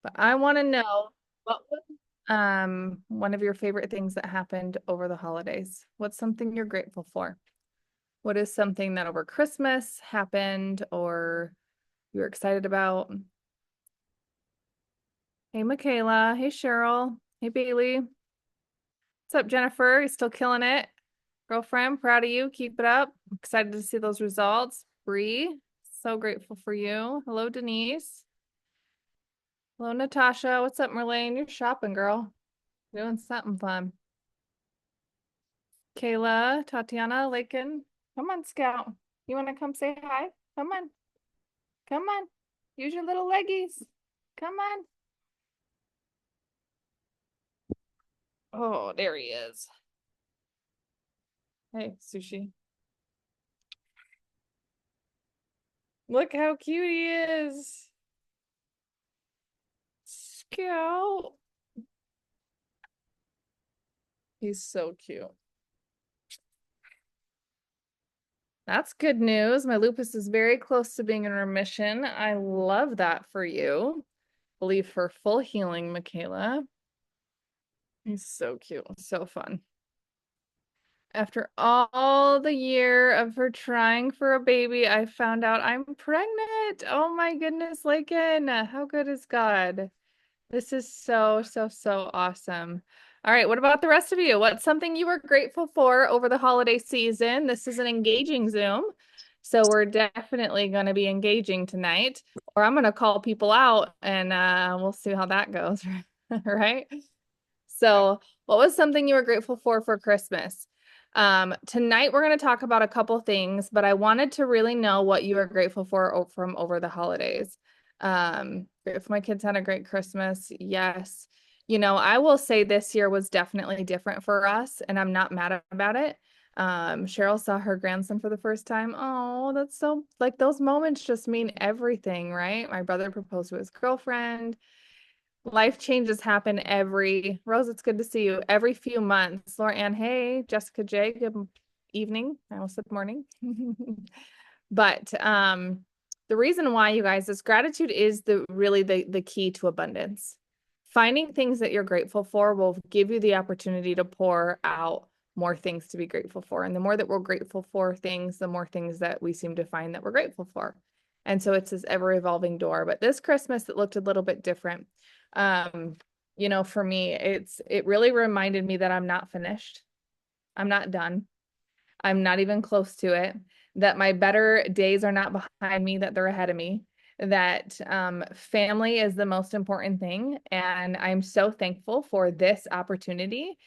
But I want to know what was one of your favorite things that happened over the holidays? What's something you're grateful for? What is something that over Christmas happened or you were excited about? Hey, Michaela. Hey, Cheryl. Hey, Bailey. What's up, Jennifer? You still killing it? Girlfriend, proud of you. Keep it up. Excited to see those results. Bree, so grateful for you. Hello, Denise. Hello, Natasha. What's up, Merlane? You're shopping, girl. Doing something fun. Kayla, Tatiana, Lakin. Come on, Scout. You want to come say hi? Come on. Come on. Use your little leggies. Come on. Oh, there he is. Hey, Sushi. Look how cute he is. Scout. He's so cute. That's good news. My lupus is very close to being in remission. I love that for you. Believe for full healing, Michaela. He's so cute. So fun. After all the year of her trying for a baby, I found out I'm pregnant. Oh my goodness, Lakin. How good is God? This is so, so, so awesome. All right, what about the rest of you? What's something you were grateful for over the holiday season? This is an engaging Zoom, so we're definitely going to be engaging tonight, or I'm going to call people out and we'll see how that goes, right? So, what was something you were grateful for Christmas? Tonight we're going to talk about a couple things, but I wanted to really know what you were grateful for from over the holidays. If my kids had a great Christmas, yes. You know, I will say this year was definitely different for us, and I'm not mad about it. Cheryl saw her grandson for the first time. Oh, that's so like those moments just mean everything, right? My brother proposed to his girlfriend. Life changes happen Rose, it's good to see you, every few months. Laura Ann, hey, Jessica J, good evening. I almost said morning. But the reason why, you guys, is gratitude is the key to abundance. Finding things that you're grateful for will give you the opportunity to pour out more things to be grateful for. And the more that we're grateful for things, the more things that we seem to find that we're grateful for. And so it's this ever evolving door. But this Christmas, it looked a little bit different. Um, you know, for me, it really reminded me that I'm not finished. I'm not done. I'm not even close to it. That my better days are not behind me, that they're ahead of me. That family is the most important thing. And I'm so thankful for this opportunity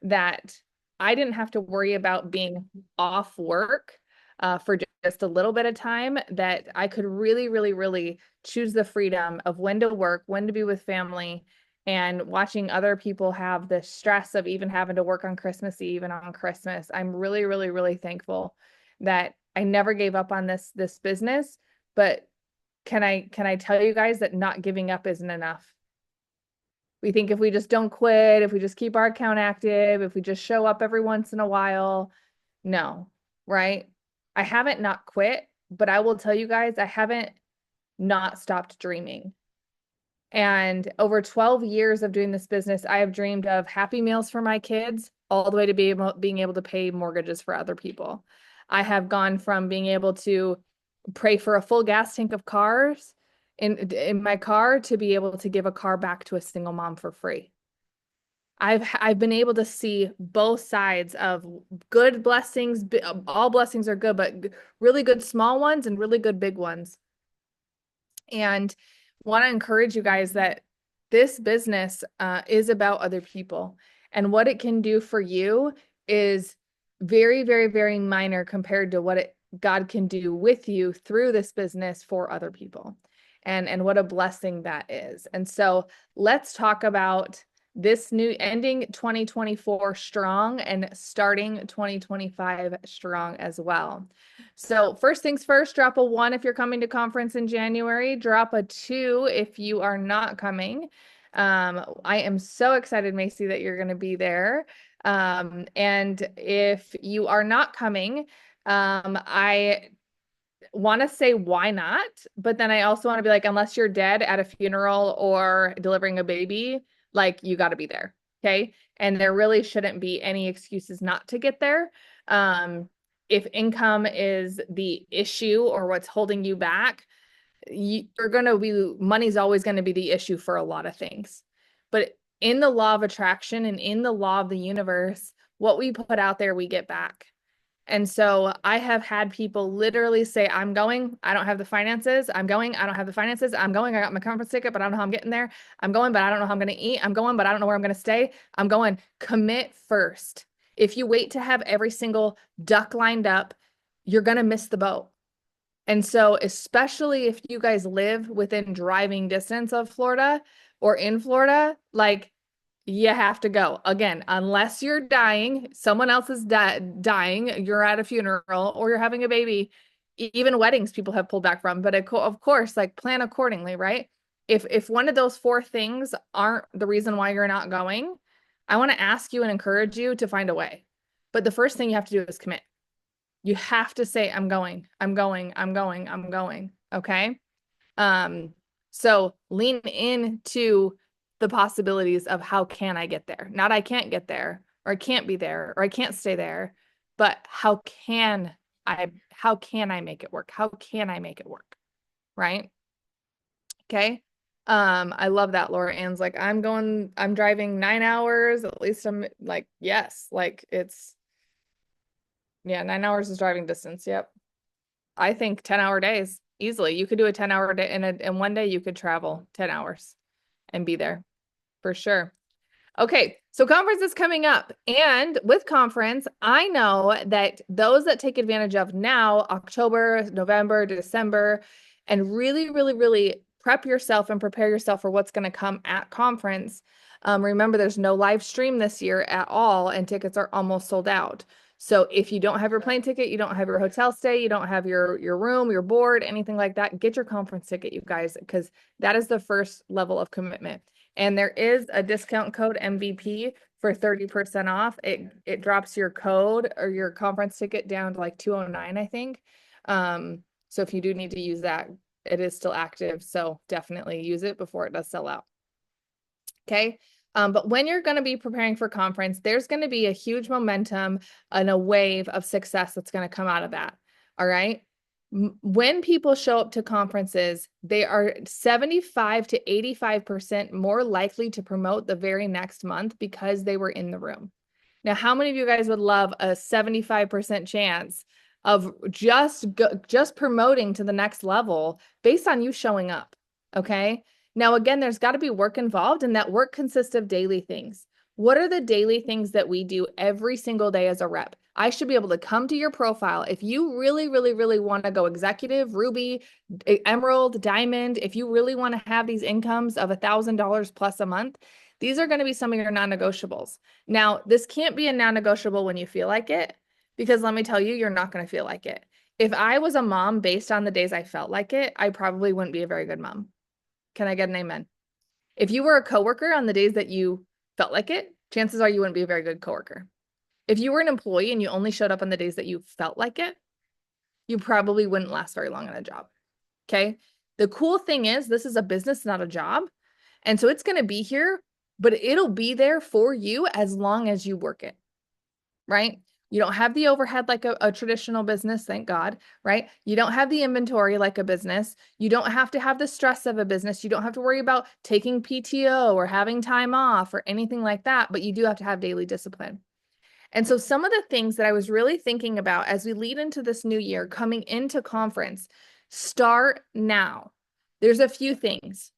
that I didn't have to worry about being off work for just a little bit of time, that I could really, really, really choose the freedom of when to work, when to be with family, and watching other people have the stress of even having to work on Christmas Eve and on Christmas. I'm really, really, really thankful that I never gave up on this business. But can I tell you guys that not giving up isn't enough? We think if we just don't quit, if we just keep our account active, if we just show up every once in a while, no, right? I haven't not quit, but I will tell you guys, I haven't not stopped dreaming. And over 12 years of doing this business, I have dreamed of Happy Meals for my kids, all the way to being able to pay mortgages for other people. I have gone from being able to pray for a full gas tank of cars in my car to be able to give a car back to a single mom for free. I've been able to see both sides of good blessings. All blessings are good, but really good small ones and really good big ones. And want to encourage you guys that this business is about other people, and what it can do for you is very, very, very minor compared to what God can do with you through this business for other people. And what a blessing that is. And so let's talk about this new ending 2024 strong and starting 2025 strong as well. So first things first, drop a 1 if you're coming to conference in January, drop a 2 if you are not coming. I am so excited, Macy, that you're going to be there. And if you are not coming, I want to say why not, but then I also want to be like, unless you're dead at a funeral or delivering a baby, like you got to be there. Okay. And there really shouldn't be any excuses not to get there. Um, if income is the issue or what's holding you back, you're going to be, money's always going to be the issue for a lot of things. But in the law of attraction and in the law of the universe, what we put out there, we get back. And so I have had people literally say, I'm going, I don't have the finances. I'm going, I don't have the finances. I'm going, I got my conference ticket, but I don't know how I'm getting there. I'm going, but I don't know how I'm going to eat. I'm going, but I don't know where I'm going to stay. I'm going, commit first. If you wait to have every single duck lined up, you're going to miss the boat. And so, especially if you guys live within driving distance of Florida or in Florida, like you have to go. Again, unless you're dying, someone else is dying, you're at a funeral or you're having a baby. Even weddings people have pulled back from, but of course, like plan accordingly, right? If one of those four things aren't the reason why you're not going, I want to ask you and encourage you to find a way. But the first thing you have to do is commit. You have to say, I'm going, I'm going, I'm going, I'm going. Okay. So lean into the possibilities of how can I get there? Not I can't get there, or I can't be there, or I can't stay there, but how can I make it work? How can I make it work? Right? Okay. I love that. Laura Ann's like, I'm driving 9 hours. At least I'm like, yes, like yeah, 9 hours is driving distance. Yep. I think 10-hour days easily. You could do a 10-hour day in one day you could travel 10 hours and be there for sure. Okay, so conference is coming up. And with conference, I know that those that take advantage of now, October, November, December, and really, really, really prep yourself and prepare yourself for what's going to come at conference. Remember, there's no live stream this year at all, and tickets are almost sold out. So if you don't have your plane ticket, you don't have your hotel stay, you don't have your room, your board, anything like that, get your conference ticket, you guys, because that is the first level of commitment. And there is a discount code MVP for 30% off. It drops your code or your conference ticket down to like 209, I think. So if you do need to use that, it is still active. So definitely use it before it does sell out. Okay. But when you're going to be preparing for conference, there's going to be a huge momentum and a wave of success that's going to come out of that. All right. When people show up to conferences, they are 75 to 85% more likely to promote the very next month because they were in the room. Now, how many of you guys would love a 75% chance of just promoting to the next level based on you showing up? Okay. Now, again, there's got to be work involved, and that work consists of daily things. What are the daily things that we do every single day as a rep? I should be able to come to your profile. If you really, really, really want to go executive, Ruby, Emerald, Diamond, if you really want to have these incomes of $1,000 plus a month, these are going to be some of your non-negotiables. Now, this can't be a non-negotiable when you feel like it, because let me tell you, you're not going to feel like it. If I was a mom based on the days I felt like it, I probably wouldn't be a very good mom. Can I get an amen? If you were a coworker on the days that you felt like it, chances are you wouldn't be a very good coworker. If you were an employee and you only showed up on the days that you felt like it, you probably wouldn't last very long in a job. Okay. The cool thing is, this is a business, not a job. And so it's going to be here, but it'll be there for you as long as you work it. Right? You don't have the overhead like a traditional business, thank God, right? You don't have the inventory like a business. You don't have to have the stress of a business. You don't have to worry about taking PTO or having time off or anything like that, but you do have to have daily discipline. And so some of the things that I was really thinking about as we lead into this new year, coming into conference, start now. There's a few things.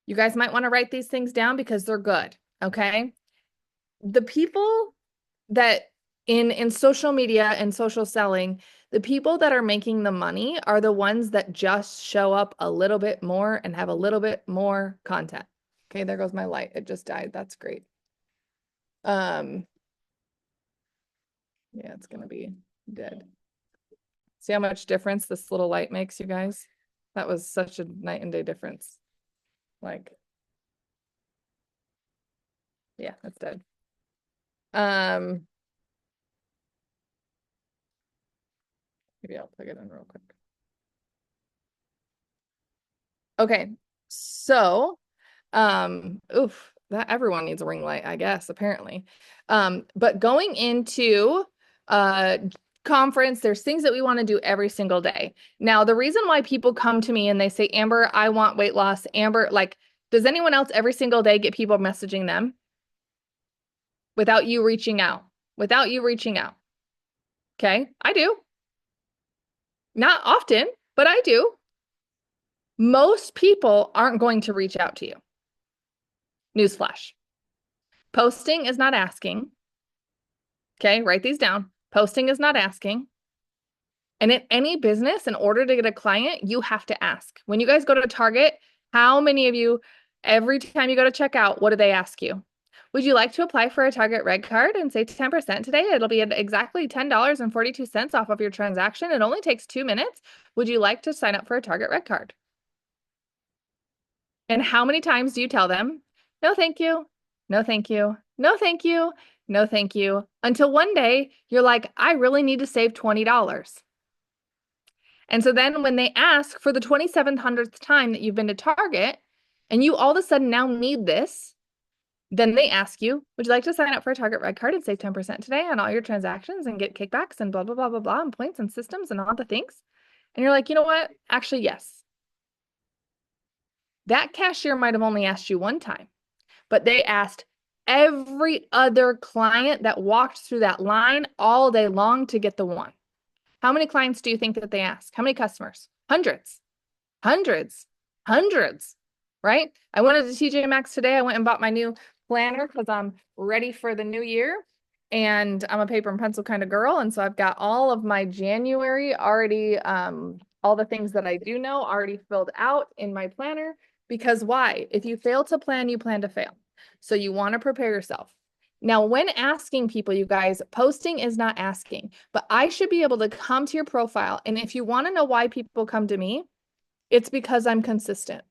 You guys might want to write these things down because they're good, okay? The people that in social media and social selling, the people that are making the money are the ones that just show up a little bit more and have a little bit more content. Okay, there goes my light. It just died. That's great. Yeah, it's gonna be dead. See how much difference this little light makes, you guys? That was such a night and day difference. Like, yeah, that's dead. Um, Maybe I'll plug it in real quick. Okay. So, oof, that everyone needs a ring light, I guess, apparently. But going into uh conference, there's things that we want to do every single day. Now, the reason why people come to me and they say, Amber, I want weight loss, Amber, like, does anyone else every single day get people messaging them without you reaching out? Without you reaching out. Okay, I do. Not often, but I do. Most people aren't going to reach out to you. Newsflash. Posting is not asking. Okay, write these down. Posting is not asking. And in any business, in order to get a client, you have to ask. When you guys go to Target, how many of you, every time you go to check out, what do they ask you? Would you like to apply for a Target Red Card and save 10% today? It'll be at exactly $10.42 off of your transaction. It only takes 2 minutes. Would you like to sign up for a Target Red Card? And how many times do you tell them, no, thank you, no, thank you, no, thank you, no, thank you, until one day you're like, I really need to save $20. And so then when they ask for the 2700th time that you've been to Target and you all of a sudden now need this, then they ask you, would you like to sign up for a Target Red Card and save 10% today on all your transactions and get kickbacks and blah, blah, blah, blah, blah, and points and systems and all the things? And you're like, you know what? Actually, yes. That cashier might have only asked you one time, but they asked every other client that walked through that line all day long to get the one. How many clients do you think that they ask? How many customers? Hundreds, hundreds, hundreds, right? I went to TJ Maxx today. I went and bought my new planner because I'm ready for the new year. And I'm a paper and pencil kind of girl. And so I've got all of my January already, all the things that I do know already filled out in my planner. Because why? If you fail to plan, you plan to fail. So you want to prepare yourself. Now, when asking people, you guys, posting is not asking, but I should be able to come to your profile. And if you want to know why people come to me, it's because I'm consistent.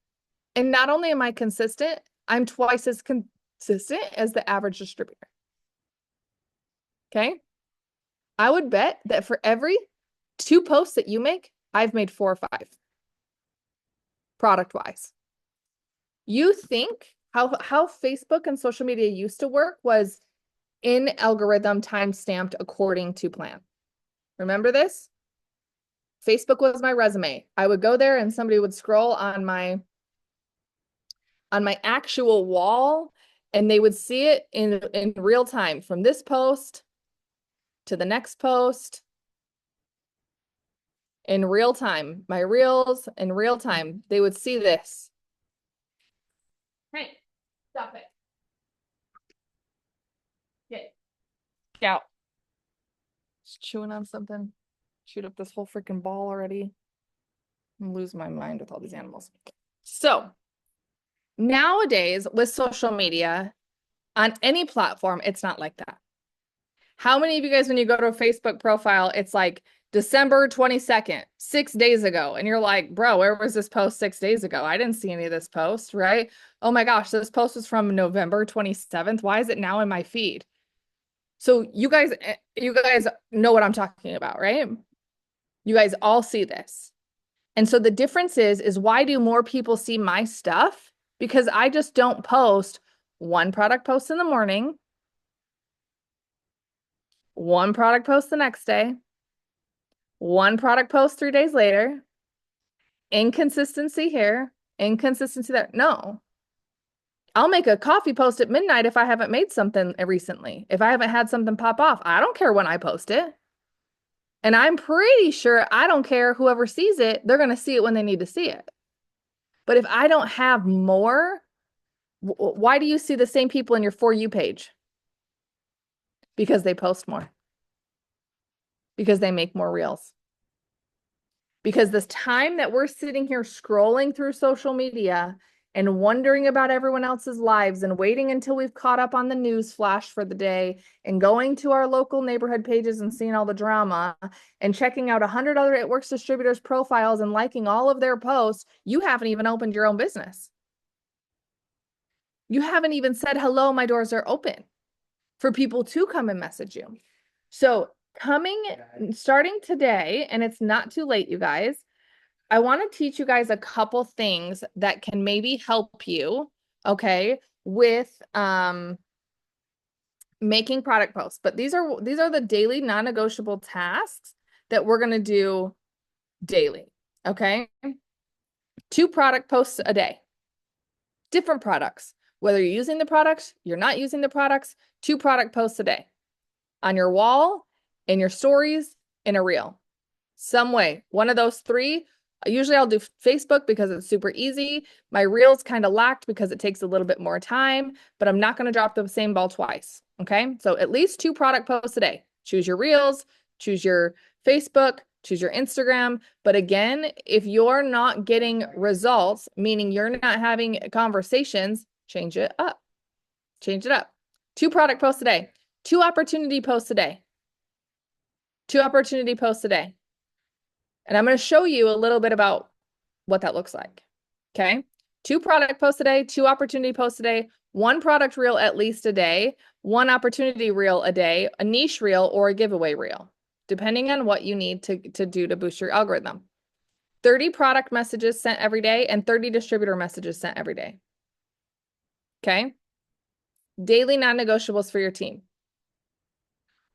And not only am I consistent, I'm twice as consistent as the average distributor. Okay. I would bet that for every 2 posts that you make, I've made 4 or 5 product wise. You think how Facebook and social media used to work was in algorithm time stamped according to plan. Remember this? Facebook was my resume. I would go there and somebody would scroll on my actual wall and they would see it in real time from this post to the next post in real time. My reels in real time. They would see this. Hey, stop it. Get out. Just chewing on something. Shoot up this whole freaking ball already. I'm losing my mind with all these animals. So nowadays with social media on any platform, it's not like that. How many of you guys, when you go to a Facebook profile, it's like December 22nd, 6 days ago. And you're like, bro, where was this post 6 days ago? I didn't see any of this post, right? Oh my gosh, this post was from November 27th. Why is it now in my feed? So you guys know what I'm talking about, right? You guys all see this. And so the difference is why do more people see my stuff? Because I just don't post one product post in the morning, one product post the next day, one product post 3 days later, inconsistency here, inconsistency there. No. I'll make a coffee post at midnight if I haven't made something recently. If I haven't had something pop off, I don't care when I post it. And I'm pretty sure I don't care whoever sees it, they're going to see it when they need to see it. But if I don't have more, why do you see the same people in your For You page? Because they post more. Because they make more reels. Because this time that we're sitting here scrolling through social media and wondering about everyone else's lives and waiting until we've caught up on the news flash for the day and going to our local neighborhood pages and seeing all the drama and checking out 100 other It Works distributors' profiles and liking all of their posts, you haven't even opened your own business. You haven't even said, hello, my doors are open for people to come and message you. So starting today, and it's not too late, you guys, I want to teach you guys a couple things that can maybe help you, okay, with making product posts. But these are the daily non-negotiable tasks that we're going to do daily, okay? 2 product posts a day. Different products. Whether you're using the products, you're not using the products, 2 product posts a day. On your wall, in your stories, in a reel. Some way. One of those 3. Usually I'll do Facebook because it's super easy. My reels kind of lacked because it takes a little bit more time, but I'm not going to drop the same ball twice. Okay. So at least 2 product posts a day. Choose your reels, choose your Facebook, choose your Instagram. But again, if you're not getting results, meaning you're not having conversations, change it up. Change it up. 2 product posts a day, 2 opportunity posts a day, 2 opportunity posts a day. And I'm going to show you a little bit about what that looks like. Okay. 2 product posts a day, 2 opportunity posts a day, 1 product reel at least a day, 1 opportunity reel a day, a niche reel or a giveaway reel, depending on what you need to do to boost your algorithm. 30 product messages sent every day and 30 distributor messages sent every day. Okay. Daily non-negotiables for your team.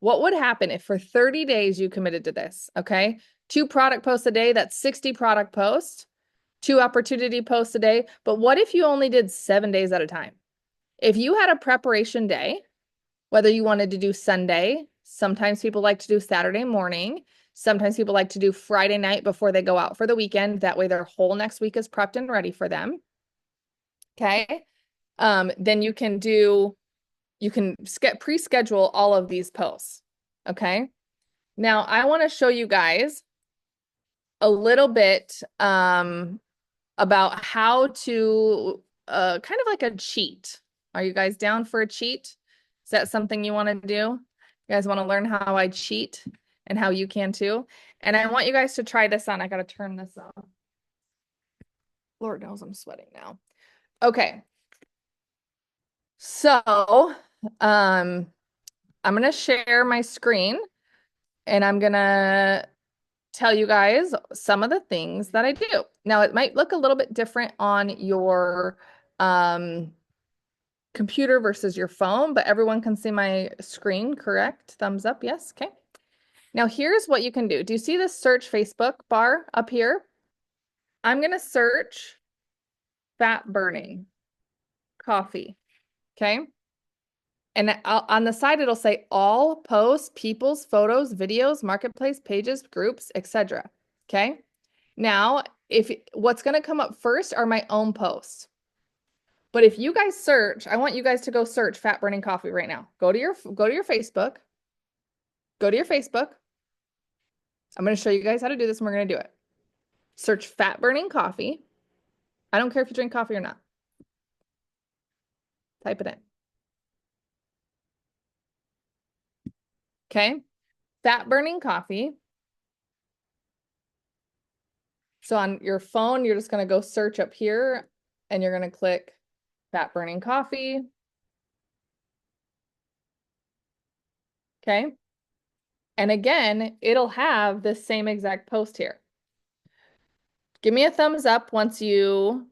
What would happen if for 30 days you committed to this? Okay. 2 product posts a day, that's 60 product posts, 2 opportunity posts a day. But what if you only did 7 days at a time? If you had a preparation day, whether you wanted to do Sunday, sometimes people like to do Saturday morning, sometimes people like to do Friday night before they go out for the weekend. That way their whole next week is prepped and ready for them. Okay. Then you can pre-schedule all of these posts. Okay. Now I want to show you guys a little bit about how to kind of like a cheat. Are you guys down for a cheat? Is that something you want to do? You guys want to learn how I cheat and how you can too? And I want you guys to try this on. I got to turn this on. Lord knows I'm sweating now. Okay. So, I'm going to share my screen and I'm going to tell you guys some of the things that I do. Now, it might look a little bit different on your computer versus your phone, but everyone can see my screen, correct? Thumbs up, yes, okay. Now, here's what you can do. Do you see this search Facebook bar up here? I'm gonna search fat burning coffee, okay? And on the side, it'll say all posts, people's photos, videos, marketplace, pages, groups, etc. Okay. Now, what's going to come up first are my own posts. But if you guys search, I want you guys to go search fat burning coffee right now. Go to your Facebook. Go to your Facebook. I'm going to show you guys how to do this and we're going to do it. Search fat burning coffee. I don't care if you drink coffee or not. Type it in. Okay. Fat burning coffee. So on your phone, you're just going to go search up here and you're going to click fat burning coffee. Okay. And again, it'll have the same exact post here. Give me a thumbs up once you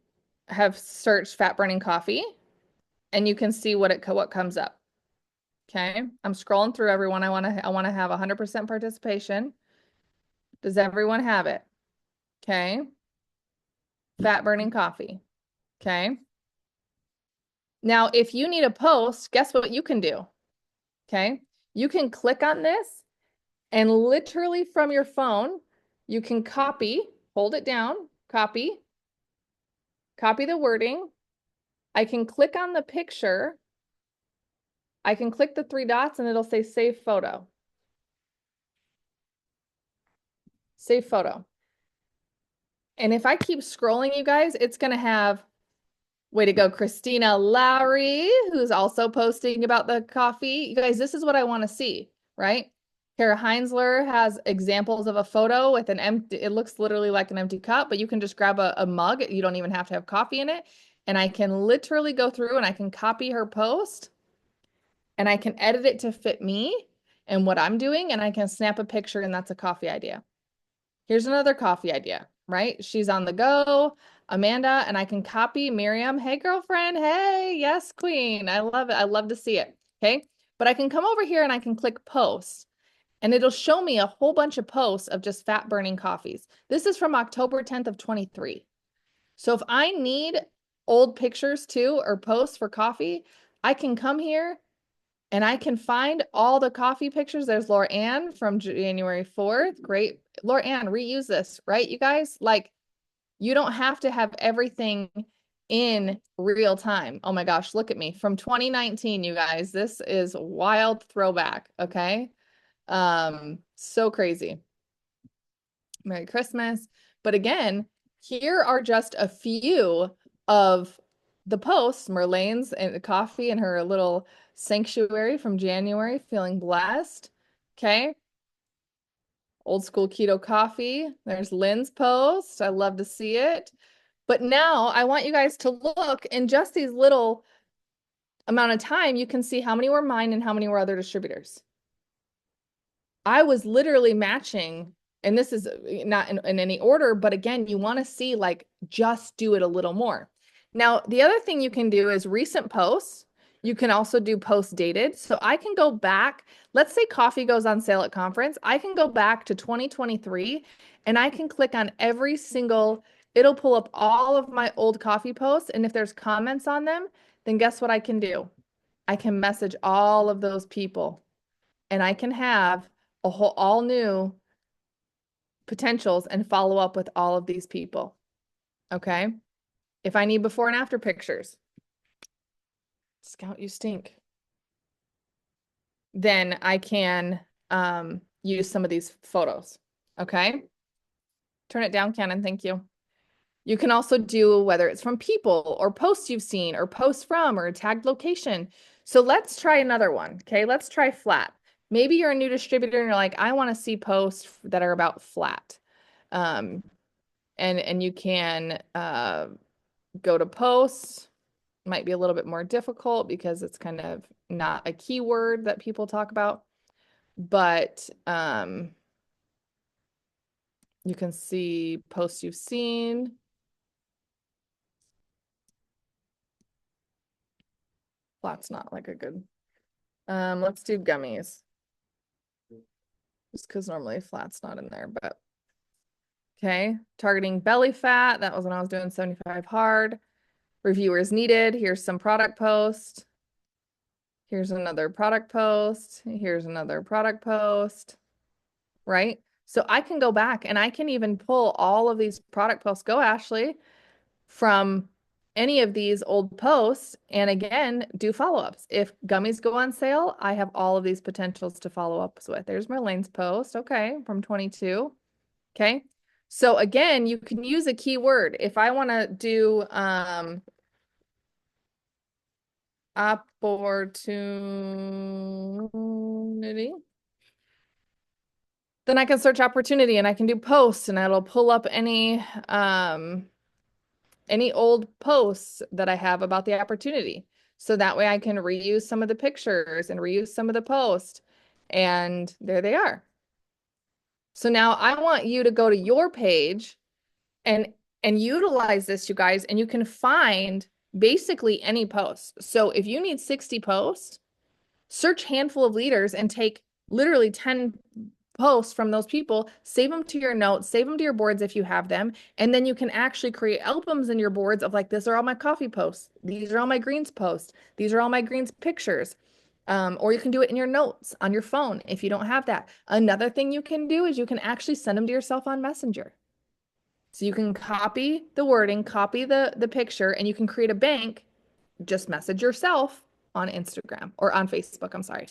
have searched fat burning coffee and you can see what comes up. Okay. I'm scrolling through everyone. I want to have 100% participation. Does everyone have it? Okay. Fat burning coffee. Okay. Now, if you need a post, guess what you can do? Okay. You can click on this and literally from your phone, you can hold it down, copy the wording. I can click on the picture. I can click the 3 dots and it'll say save photo. Save photo. And if I keep scrolling, you guys, it's going to have, way to go, Christina Lowry, who's also posting about the coffee. You guys, this is what I want to see, right? Kara Heinzler has examples of a photo with an empty, it looks literally like an empty cup, but you can just grab a mug. You don't even have to have coffee in it. And I can literally go through and I can copy her post and I can edit it to fit me and what I'm doing. And I can snap a picture and that's a coffee idea. Here's another coffee idea. right? She's on the go. Amanda, and I can copy Miriam. Hey, girlfriend. Hey, yes, queen. I love it. I love to see it. Okay. But I can come over here and I can click post, and it'll show me a whole bunch of posts of just fat burning coffees. This is from October 10th of 23. So if I need old pictures too or posts for coffee, I can come here and I can find all the coffee pictures. There's Laura Ann from January 4th. Great. Laura Ann, reuse this, right? You guys, like, you don't have to have everything in real time. Oh my gosh, look at me. From 2019, you guys. This is wild throwback, okay? So crazy. Merry Christmas. But again, here are just a few of the posts. Merlane's and coffee in her little sanctuary from January, feeling blessed. Okay. Old school keto coffee. There's Lynn's post. I love to see it. But now I want you guys to look in just these little amount of time, you can see how many were mine and how many were other distributors. I was literally matching, and this is not in any order, but again, you want to see like just do it a little more. Now, the other thing you can do is recent posts. You can also do post dated. So I can go back, let's say coffee goes on sale at conference. I can go back to 2023 and I can click on every single, it'll pull up all of my old coffee posts. And if there's comments on them, then guess what I can do? I can message all of those people and I can have a whole all new potentials and follow up with all of these people. Okay. If I need before and after pictures, Scout, you stink. Then I can use some of these photos. Okay. Turn it down, Canon. Thank you. You can also do whether it's from people or posts you've seen or posts from or a tagged location. So let's try another one. Okay. Let's try flat. Maybe you're a new distributor and you're like, I want to see posts that are about flat. And you can go to posts. Might be a little bit more difficult because it's kind of not a keyword that people talk about, but you can see posts you've seen. Flat's not like a good. Let's do gummies. Just because normally flat's not in there, but okay. Targeting belly fat. That was when I was doing 75 hard. Reviewers needed. Here's some product post. Here's another product post. Here's another product post, right? So I can go back and I can even pull all of these product posts. Go, Ashley, from any of these old posts. And again, do follow-ups. If gummies go on sale, I have all of these potentials to follow up with. There's Marlene's post. Okay. From 22. Okay. So again, you can use a keyword. If I want to do opportunity, then I can search opportunity and I can do posts and it'll pull up any old posts that I have about the opportunity. So that way I can reuse some of the pictures and reuse some of the posts. And there they are. So now I want you to go to your page and utilize this, you guys, and you can find basically any post. So if you need 60 posts, search handful of leaders and take literally 10 posts from those people, save them to your notes, save them to your boards if you have them, and then you can actually create albums in your boards of like, this are all my coffee posts, these are all my greens posts, these are all my greens pictures. Or you can do it in your notes on your phone if you don't have that. Another thing you can do is you can actually send them to yourself on Messenger. So you can copy the wording, copy the picture, and you can create a bank. Just message yourself on Instagram or on Facebook. I'm sorry.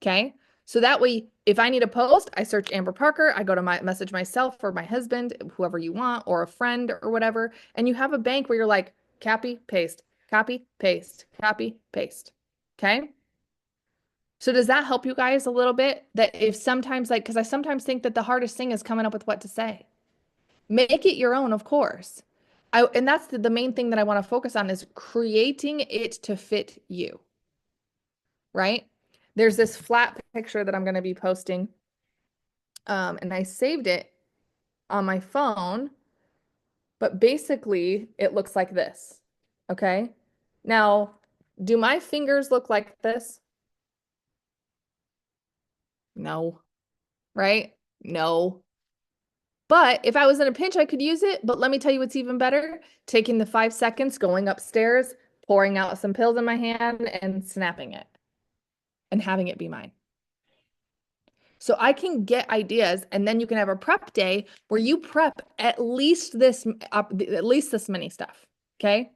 Okay. So that way, if I need a post, I search Amber Parker. I go to my message myself or my husband, whoever you want, or a friend or whatever. And you have a bank where you're like, copy, paste, copy, paste, copy, paste. Okay. So does that help you guys a little bit? That if sometimes like, because I sometimes think that the hardest thing is coming up with what to say. Make it your own, of course. And that's the main thing that I want to focus on is creating it to fit you, right? There's this flat picture that I'm going to be posting, and I saved it on my phone But basically, it looks like this. Okay. Now, do my fingers look like this? No. Right? No. But if I was in a pinch, I could use it. But let me tell you what's even better. Taking the 5 seconds, going upstairs, pouring out some pills in my hand, and snapping it and having it be mine. So I can get ideas, and then you can have a prep day where you prep at least this many stuff. Okay.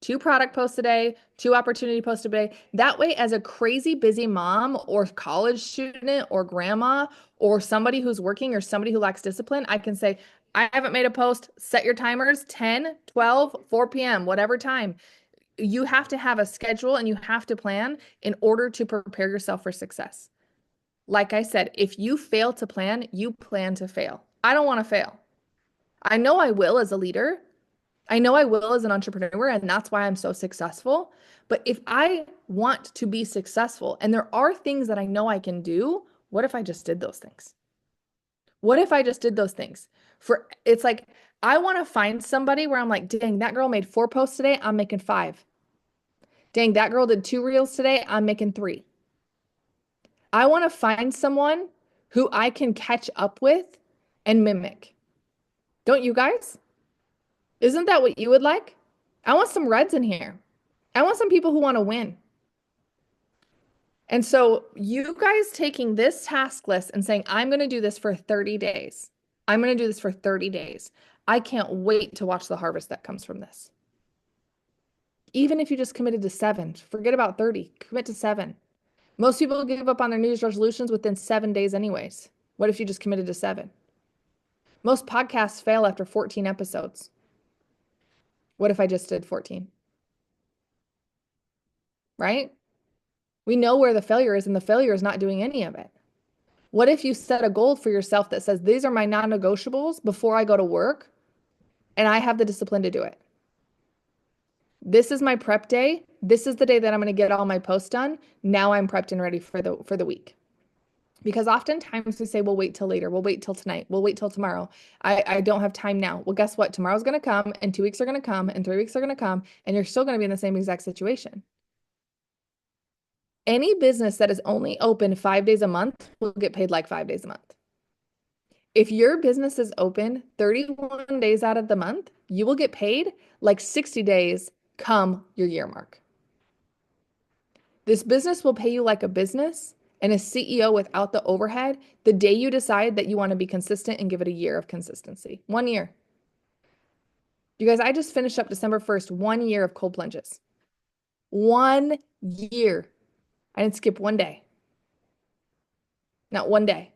2 product posts a day, 2 opportunity posts a day. That way, as a crazy busy mom or college student or grandma or somebody who's working or somebody who lacks discipline, I can say, I haven't made a post. Set your timers 10, 12, 4 p.m., whatever time. You have to have a schedule and you have to plan in order to prepare yourself for success. Like I said, if you fail to plan, you plan to fail. I don't want to fail. I know I will as a leader. I know I will as an entrepreneur, and that's why I'm so successful. But if I want to be successful and there are things that I know I can do, what if I just did those things? What if I just did those things? It's like I want to find somebody where I'm like, dang, that girl made 4 posts today, I'm making 5. Dang, that girl did 2 reels today, I'm making 3. I want to find someone who I can catch up with and mimic. Don't you guys? Isn't that what you would like? I want some reds in here. I want some people who want to win. And so you guys taking this task list and saying, I'm going to do this for 30 days. I'm going to do this for 30 days. I can't wait to watch the harvest that comes from this. Even if you just committed to 7, forget about 30, commit to 7. Most people give up on their New Year's resolutions within 7 days anyways. What if you just committed to 7? Most podcasts fail after 14 episodes. What if I just did 14? Right? We know where the failure is, and the failure is not doing any of it. What if you set a goal for yourself that says, these are my non-negotiables before I go to work, and I have the discipline to do it? This is my prep day. This is the day that I'm going to get all my posts done. Now I'm prepped and ready for the week. Because oftentimes we say, we'll wait till later. We'll wait till tonight. We'll wait till tomorrow. I don't have time now. Well, guess what? Tomorrow's going to come, and 2 weeks are going to come, and 3 weeks are going to come, and you're still going to be in the same exact situation. Any business that is only open 5 days a month will get paid like 5 days a month. If your business is open 31 days out of the month, you will get paid like 60 days come your year mark. This business will pay you like a business and a CEO without the overhead the day you decide that you want to be consistent and give it a year of consistency. 1 year. You guys, I just finished up December 1st, 1 year of cold plunges. 1 year. I didn't skip one day. Not one day.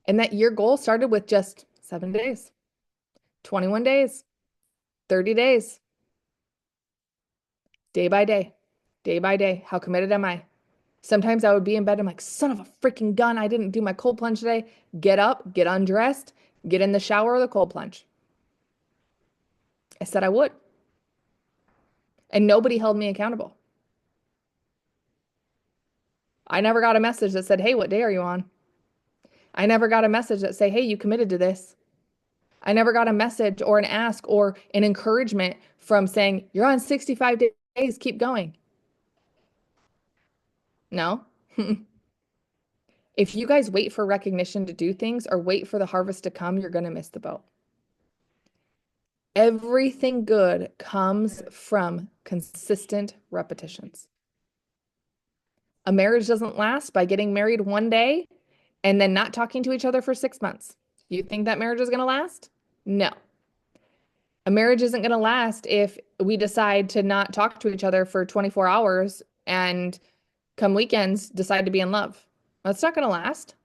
And that year goal started with just 7 days, 21 days, 30 days, day by day, day by day. How committed am I? Sometimes I would be in bed. I'm like, son of a freaking gun. I didn't do my cold plunge today. Get up, get undressed, get in the shower or the cold plunge. I said I would. And nobody held me accountable. I never got a message that said, hey, what day are you on? I never got a message that say, hey, you committed to this. I never got a message or an ask or an encouragement from saying, you're on 65 days, keep going. No. If you guys wait for recognition to do things or wait for the harvest to come, you're going to miss the boat. Everything good comes from consistent repetitions. A marriage doesn't last by getting married one day and then not talking to each other for 6 months. You think that marriage is going to last? No. A marriage isn't going to last if we decide to not talk to each other for 24 hours and come weekends decide to be in love. That's not going to last.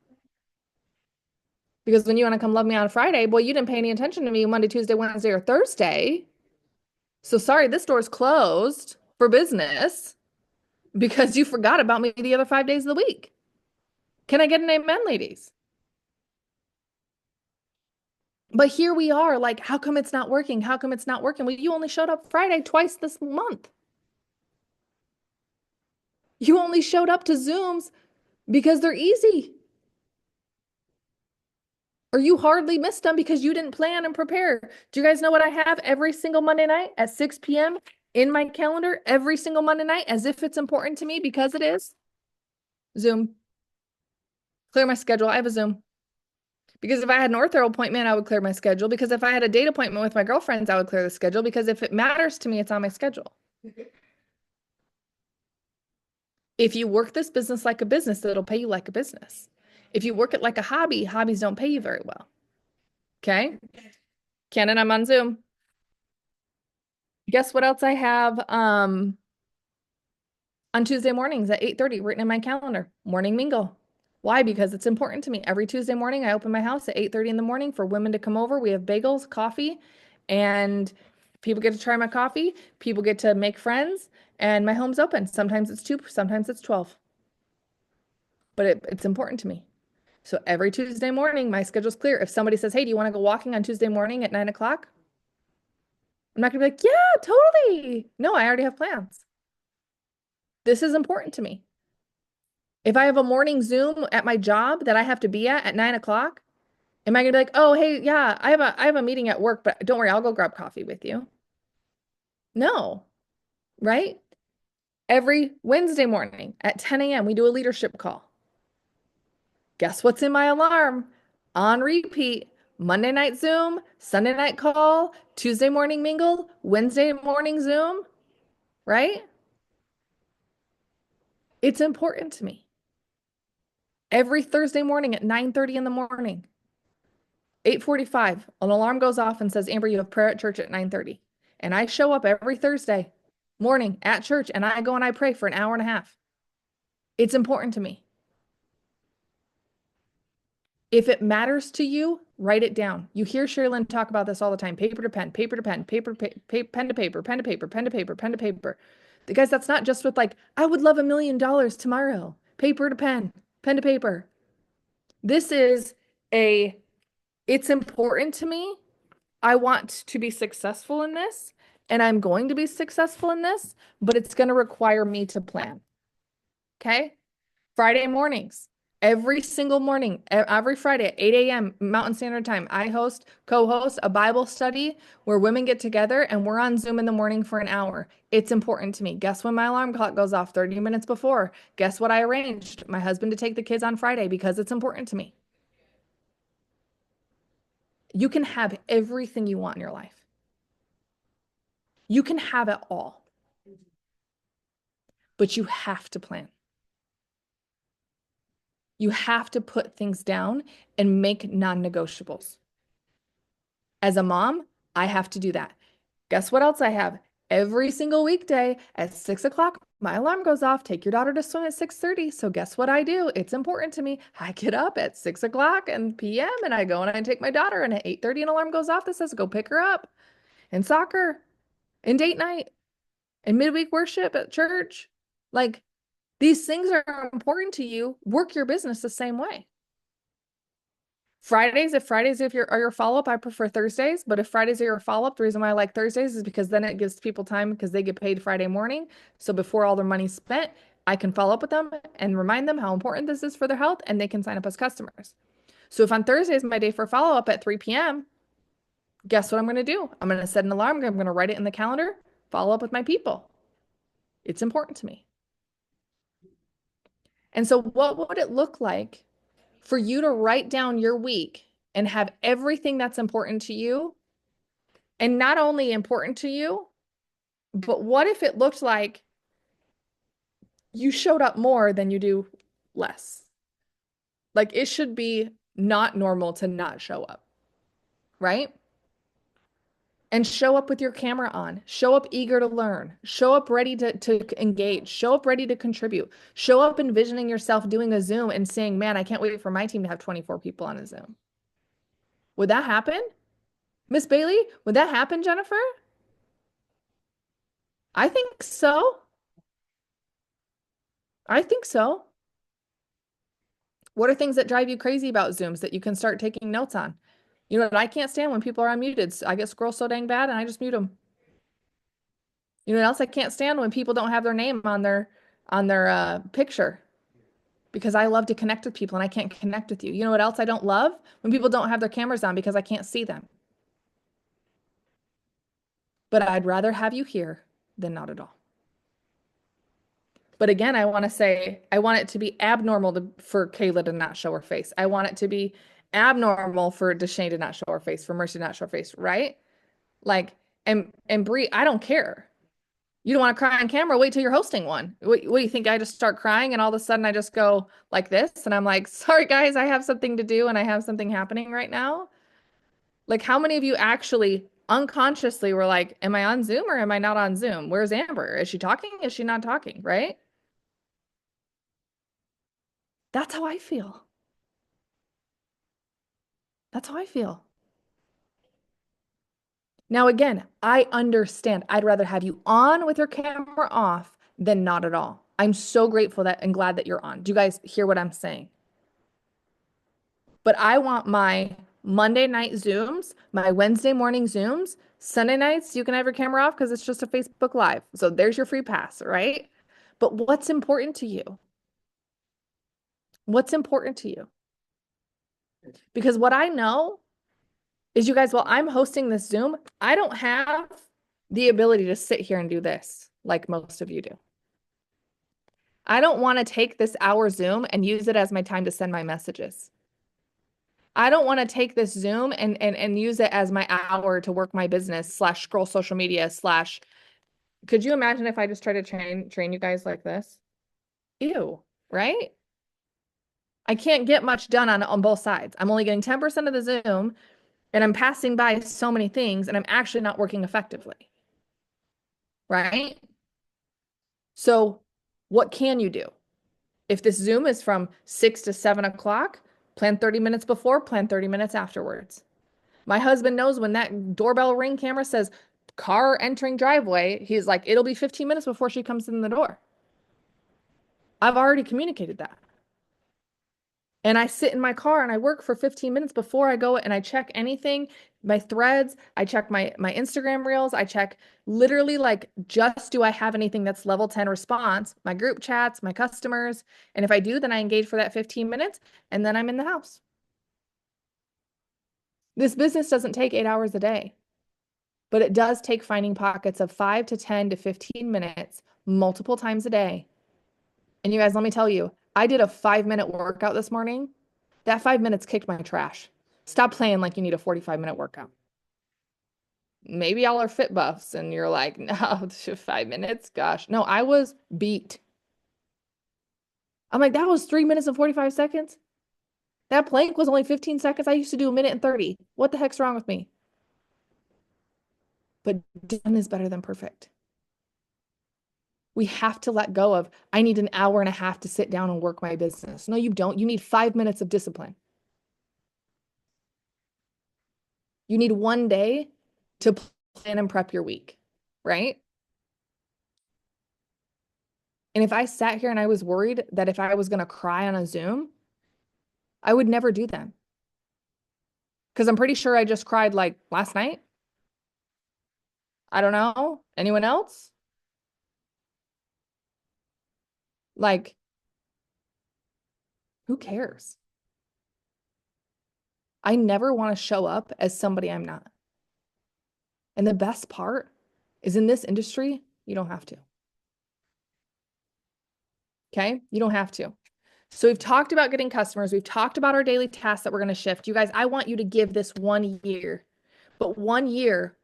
Because when you want to come love me on Friday, boy, you didn't pay any attention to me Monday, Tuesday, Wednesday, or Thursday. So sorry, this door's closed for business because you forgot about me the other 5 days of the week. Can I get an amen, ladies? But here we are, like, how come it's not working? How come it's not working? Well, you only showed up Friday twice this month. You only showed up to Zooms because they're easy. Or you hardly missed them because you didn't plan and prepare. Do you guys know what I have every single Monday night at 6 p.m. in my calendar every single Monday night as if it's important to me because it is? Zoom. Clear my schedule. I have a Zoom. Because if I had an ortho appointment, I would clear my schedule. Because if I had a date appointment with my girlfriends, I would clear the schedule. Because if it matters to me, it's on my schedule. If you work this business like a business, it'll pay you like a business. If you work it like a hobby, hobbies don't pay you very well. Okay. Cannon, I'm on Zoom. Guess what else I have on Tuesday mornings at 8:30 written in my calendar? Morning mingle. Why? Because it's important to me. Every Tuesday morning, I open my house at 8:30 in the morning for women to come over. We have bagels, coffee, and people get to try my coffee. People get to make friends, and my home's open. Sometimes it's 2, sometimes it's 12. But it's important to me. So every Tuesday morning, my schedule's clear. If somebody says, hey, do you want to go walking on Tuesday morning at 9 o'clock? I'm not gonna be like, yeah, totally. No, I already have plans. This is important to me. If I have a morning Zoom at my job that I have to be at 9 o'clock, am I gonna be like, oh, hey, yeah, I have a meeting at work, but don't worry, I'll go grab coffee with you. No, right? Every Wednesday morning at 10 a.m., we do a leadership call. Guess what's in my alarm? On repeat. Monday night Zoom, Sunday night call, Tuesday morning mingle, Wednesday morning Zoom, right? It's important to me. Every Thursday morning at 9:30 in the morning, 8:45, an alarm goes off and says, Amber, you have prayer at church at 9:30. And I show up every Thursday morning at church and I go and I pray for an hour and a half. It's important to me. If it matters to you, write it down. You hear Sherilyn talk about this all the time. Paper to pen, paper to pen, pen to paper, pen to paper, pen to paper, pen to paper. Guys, that's not just with like, I would love $1 million tomorrow. Paper to pen to paper. This is it's important to me. I want to be successful in this, and I'm going to be successful in this, but it's going to require me to plan. Okay? Friday mornings, every single morning, every Friday at 8 a.m. Mountain Standard Time, I co-host a Bible study where women get together and we're on Zoom in the morning for an hour. It's important to me. Guess when my alarm clock goes off 30 minutes before? Guess what I arranged? My husband to take the kids on Friday because it's important to me. You can have everything you want in your life. You can have it all, but you have to plan. You have to put things down and make non-negotiables. As a mom, I have to do that. Guess what else I have? Every single weekday at 6 o'clock, my alarm goes off. Take your daughter to swim at 6:30. So guess what I do? It's important to me. I get up at 6 o'clock and PM and I go and I take my daughter and at 8:30 an alarm goes off that says go pick her up and soccer and date night and midweek worship at church. Like these things are important to you. Work your business the same way. Fridays, if are your follow-up, I prefer Thursdays, but if Fridays are your follow-up, the reason why I like Thursdays is because then it gives people time because they get paid Friday morning. So before all their money's spent, I can follow up with them and remind them how important this is for their health and they can sign up as customers. So if on Thursday is my day for follow-up at 3 p.m., guess what I'm going to do? I'm going to set an alarm. I'm going to write it in the calendar, follow up with my people. It's important to me. And so what would it look like for you to write down your week and have everything that's important to you? And not only important to you, but what if it looked like you showed up more than you do less? Like it should be not normal to not show up, right? And show up with your camera on, show up eager to learn, show up ready to engage, show up ready to contribute, show up envisioning yourself doing a Zoom and saying, man, I can't wait for my team to have 24 people on a Zoom. Would that happen? Miss Bailey, would that happen, Jennifer? I think so. I think so. What are things that drive you crazy about Zooms that you can start taking notes on? You know what I can't stand when people are unmuted. I get scroll so dang bad and I just mute them. You know what else I can't stand when people don't have their name on their picture. because I love to connect with people and I can't connect with you. You know what else I don't love? When people don't have their cameras on because I can't see them. But I'd rather have you here than not at all. But again, I want to say, I want it to be abnormal for Kayla to not show her face. I want it to be abnormal for Deshane to not show her face, for Mercy to not show her face, right? Like, and Bree, I don't care. You don't want to cry on camera, wait till you're hosting one. What do you think? I just start crying and all of a sudden I just go like this and I'm like, sorry guys, I have something to do and I have something happening right now. Like, how many of you actually unconsciously were like, am I on Zoom or am I not on Zoom? Where's Amber? Is she talking? Is she not talking? Right? That's how I feel. That's how I feel. Now, again, I understand. I'd rather have you on with your camera off than not at all. I'm so grateful that and glad that you're on. Do you guys hear what I'm saying? But I want my Monday night Zooms, my Wednesday morning Zooms, Sunday nights, you can have your camera off because it's just a Facebook Live. So there's your free pass, right? But what's important to you? What's important to you? Because what I know is you guys, while I'm hosting this Zoom, I don't have the ability to sit here and do this like most of you do. I don't want to take this hour Zoom and use it as my time to send my messages. I don't want to take this Zoom and use it as my hour to work my business slash scroll social media slash. Could you imagine if I just try to train you guys like this? Ew, right? I can't get much done on both sides. I'm only getting 10% of the Zoom and I'm passing by so many things and I'm actually not working effectively, right? So what can you do? If this Zoom is from 6 to 7 o'clock, plan 30 minutes before, plan 30 minutes afterwards. My husband knows when that doorbell ring camera says car entering driveway, he's like, it'll be 15 minutes before she comes in the door. I've already communicated that. And I sit in my car and I work for 15 minutes before I go and I check anything, my threads, I check my Instagram reels, I check literally like just do I have anything that's level 10 response, my group chats, my customers. And if I do, then I engage for that 15 minutes and then I'm in the house. This business doesn't take 8 hours a day, but it does take finding pockets of 5 to 10 to 15 minutes multiple times a day. And you guys, let me tell you, I did a 5-minute workout this morning. That 5 minutes kicked my trash. Stop playing like you need a 45-minute workout. Maybe y'all are fit buffs and you're like, no, 5 minutes. Gosh, no, I was beat. I'm like, that was 3 minutes and 45 seconds. That plank was only 15 seconds. I used to do a minute and 30. What the heck's wrong with me? But done is better than perfect. We have to let go of, I need an hour and a half to sit down and work my business. No, you don't. You need 5 minutes of discipline. You need one day to plan and prep your week, right? And if I sat here and I was worried that if I was going to cry on a Zoom, I would never do them. Because I'm pretty sure I just cried like last night. I don't know. Anyone else? Like, who cares? I never want to show up as somebody I'm not. And the best part is in this industry, you don't have to. Okay? You don't have to. So we've talked about getting customers. We've talked about our daily tasks that we're going to shift. You guys, I want you to give this 1 year. But 1 year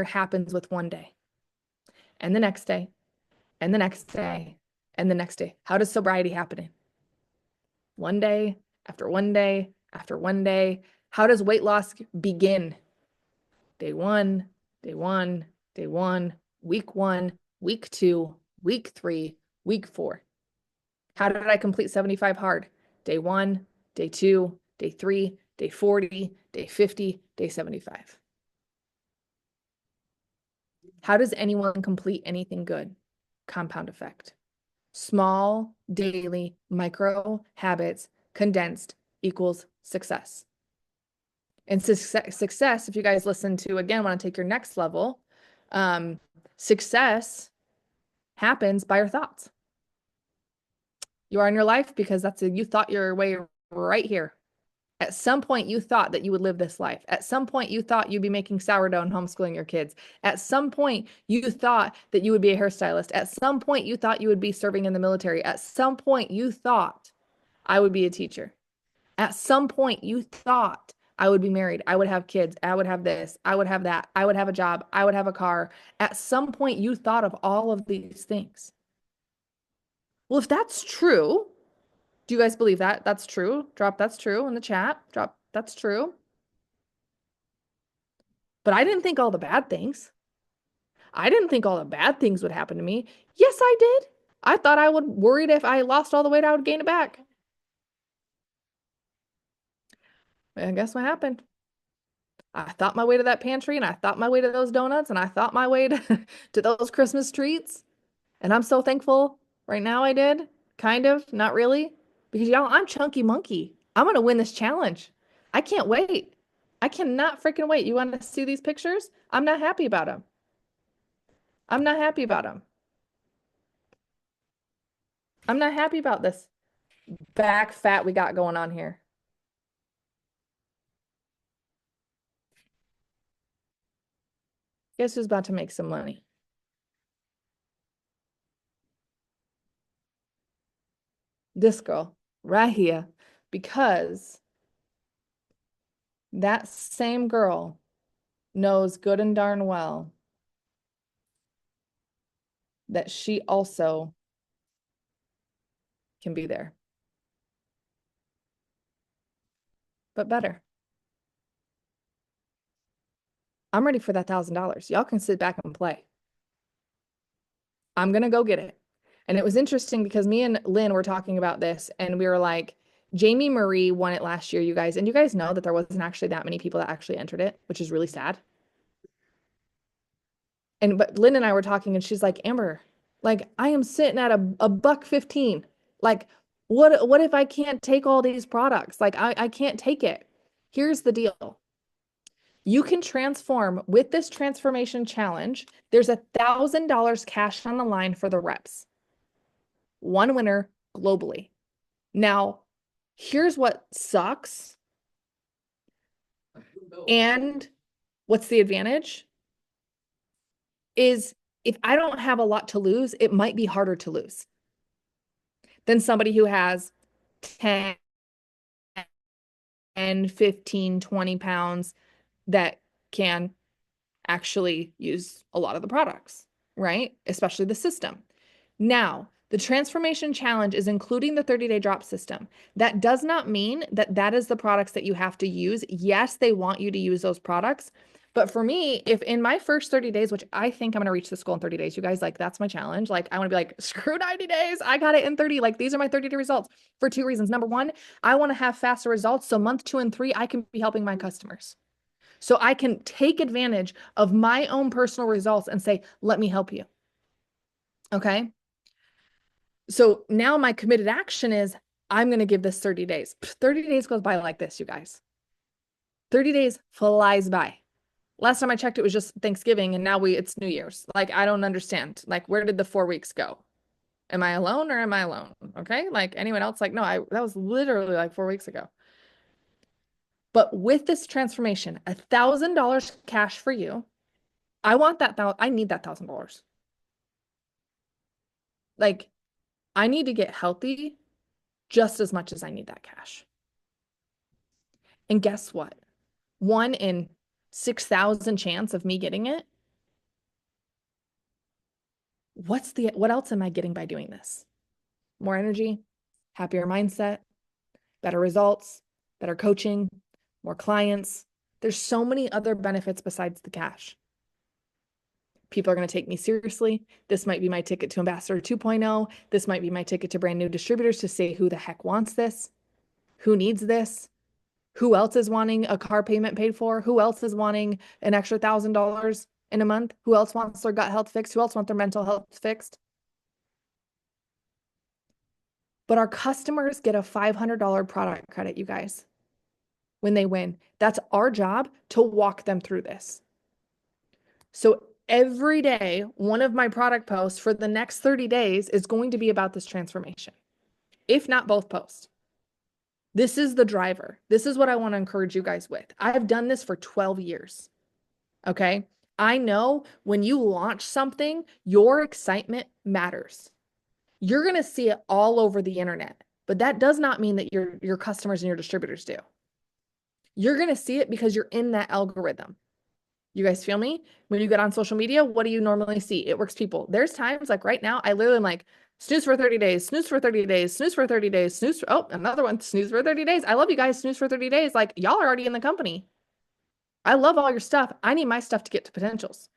happens with one day. And the next day, and the next day, and the next day. How does sobriety happen? One day after one day after one day. How does weight loss begin? Day one, day one, day one, week 2, week 3, week 4. How did I complete 75 hard? Day 1, day 2, day 3, day 40, day 50, day 75. How does anyone complete anything good? Compound effect. Small, daily, micro habits condensed equals success. And success, if you guys listen to, again, want to take your next level, success happens by your thoughts. You are in your life because you thought your way right here. At some point, you thought that you would live this life. At some point, you thought you'd be making sourdough and homeschooling your kids. At some point, you thought that you would be a hairstylist. At some point, you thought you would be serving in the military. At some point, you thought I would be a teacher. At some point, you thought I would be married. I would have kids. I would have this. I would have that. I would have a job. I would have a car. At some point, you thought of all of these things. Well, if that's true, do you guys believe that? That's true. Drop that's true in the chat. Drop that's true. But I didn't think all the bad things. I didn't think all the bad things would happen to me. Yes, I did. I thought I would worried if I lost all the weight, I would gain it back. And guess what happened? I thought my way to that pantry and I thought my way to those donuts and I thought my way to those Christmas treats. And I'm so thankful right now I did. Kind of, not really. Because y'all, I'm Chunky Monkey. I'm gonna win this challenge. I can't wait. I cannot freaking wait. You want to see these pictures? I'm not happy about them. I'm not happy about them. I'm not happy about this back fat we got going on here. Guess who's about to make some money? This girl right here. Because that same girl knows good and darn well that she also can be there, but better. I'm ready for that $1,000. Y'all can sit back and play. I'm gonna go get it. And it was interesting because me and Lynn were talking about this, and we were like, Jamie Marie won it last year, you guys. And you guys know that there wasn't actually that many people that actually entered it, which is really sad. But Lynn and I were talking, and she's like, Amber, like I am sitting at a buck 15. Like, what if I can't take all these products? Like I can't take it. Here's the deal. You can transform with this transformation challenge. There's $1,000 cash on the line for the reps. One winner globally. Now, here's what sucks. And what's the advantage? Is if I don't have a lot to lose, it might be harder to lose than somebody who has 10, 15, 20 pounds that can actually use a lot of the products, right? Especially the system. Now, the transformation challenge is including the 30-day drop system. That does not mean that that is the products that you have to use. Yes, they want you to use those products. But for me, if in my first 30 days, which I think I'm going to reach this goal in 30 days, you guys, like that's my challenge. Like I want to be like, screw 90 days. I got it in 30. Like these are my 30-day results for two reasons. Number one, I want to have faster results. So month 2 and 3, I can be helping my customers. So I can take advantage of my own personal results and say, let me help you. Okay. So now my committed action is I'm going to give this 30 days. 30 days goes by like this, you guys. 30 days flies by. Last time I checked, it was just Thanksgiving and now it's New Year's. Like, I don't understand. Like, where did the 4 weeks go? Am I alone or am I alone? Okay. Like anyone else, like, no, that was literally like 4 weeks ago. But with this transformation, $1,000 cash for you. I want that. I need that $1,000. Like, I need to get healthy just as much as I need that cash. And guess what? 1 in 6,000 chance of me getting it. What else am I getting by doing this? More energy, happier mindset, better results, better coaching, more clients. There's so many other benefits besides the cash. People are going to take me seriously. This might be my ticket to Ambassador 2.0. This might be my ticket to brand new distributors to say, who the heck wants this? Who needs this? Who else is wanting a car payment paid for? Who else is wanting an extra $1,000 in a month? Who else wants their gut health fixed? Who else wants their mental health fixed? But our customers get a $500 product credit, you guys, when they win. That's our job to walk them through this. So every day, one of my product posts for the next 30 days is going to be about this transformation. if not both posts. This is the driver. This is what I want to encourage you guys with. I've done this for 12 years. Okay. I know when you launch something, your excitement matters. You're going to see it all over the internet, but that does not mean that your customers and your distributors do. You're going to see it because you're in that algorithm. You guys feel me? When you get on social media, what do you normally see? It works people. There's times like right now, I literally am like, snooze for 30 days, snooze for 30 days, snooze for 30 days, snooze for, oh, another one, snooze for 30 days. I love you guys, snooze for 30 days. Like y'all are already in the company. I love all your stuff. I need my stuff to get to potentials.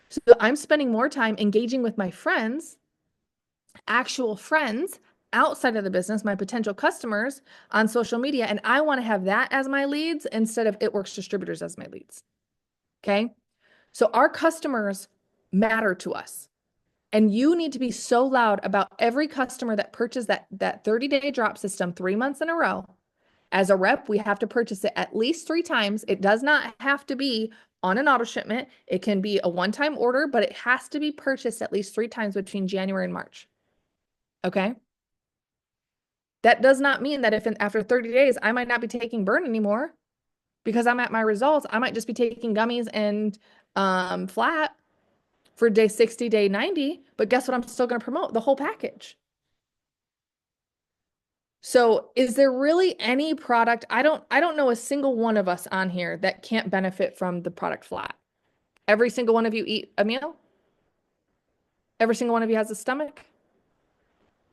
So I'm spending more time engaging with my friends, actual friends outside of the business, my potential customers on social media. And I want to have that as my leads instead of It Works distributors as my leads. Okay. So our customers matter to us. And you need to be so loud about every customer that purchased that 30-day drop system 3 months in a row. As a rep, we have to purchase it at least 3 times. It does not have to be on an auto shipment. It can be a one-time order, but it has to be purchased at least 3 times between January and March. Okay. That does not mean that if after 30 days, I might not be taking burn anymore because I'm at my results. I might just be taking gummies and flat for day 60, day 90. But guess what? I'm still going to promote the whole package. So is there really any product? I don't know a single one of us on here that can't benefit from the product flat. Every single one of you eat a meal. Every single one of you has a stomach.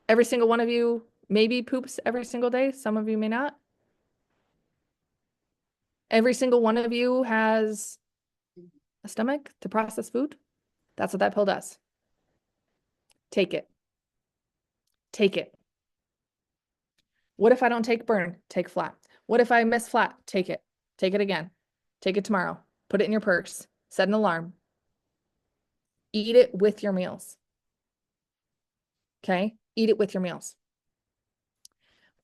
Every single one of you maybe poops every single day. Some of you may not. Every single one of you has a stomach to process food. That's what that pill does. Take it. Take it. What if I don't take burn? Take flat. What if I miss flat? Take it. Take it again. Take it tomorrow. Put it in your purse. Set an alarm. Eat it with your meals. Okay? Eat it with your meals.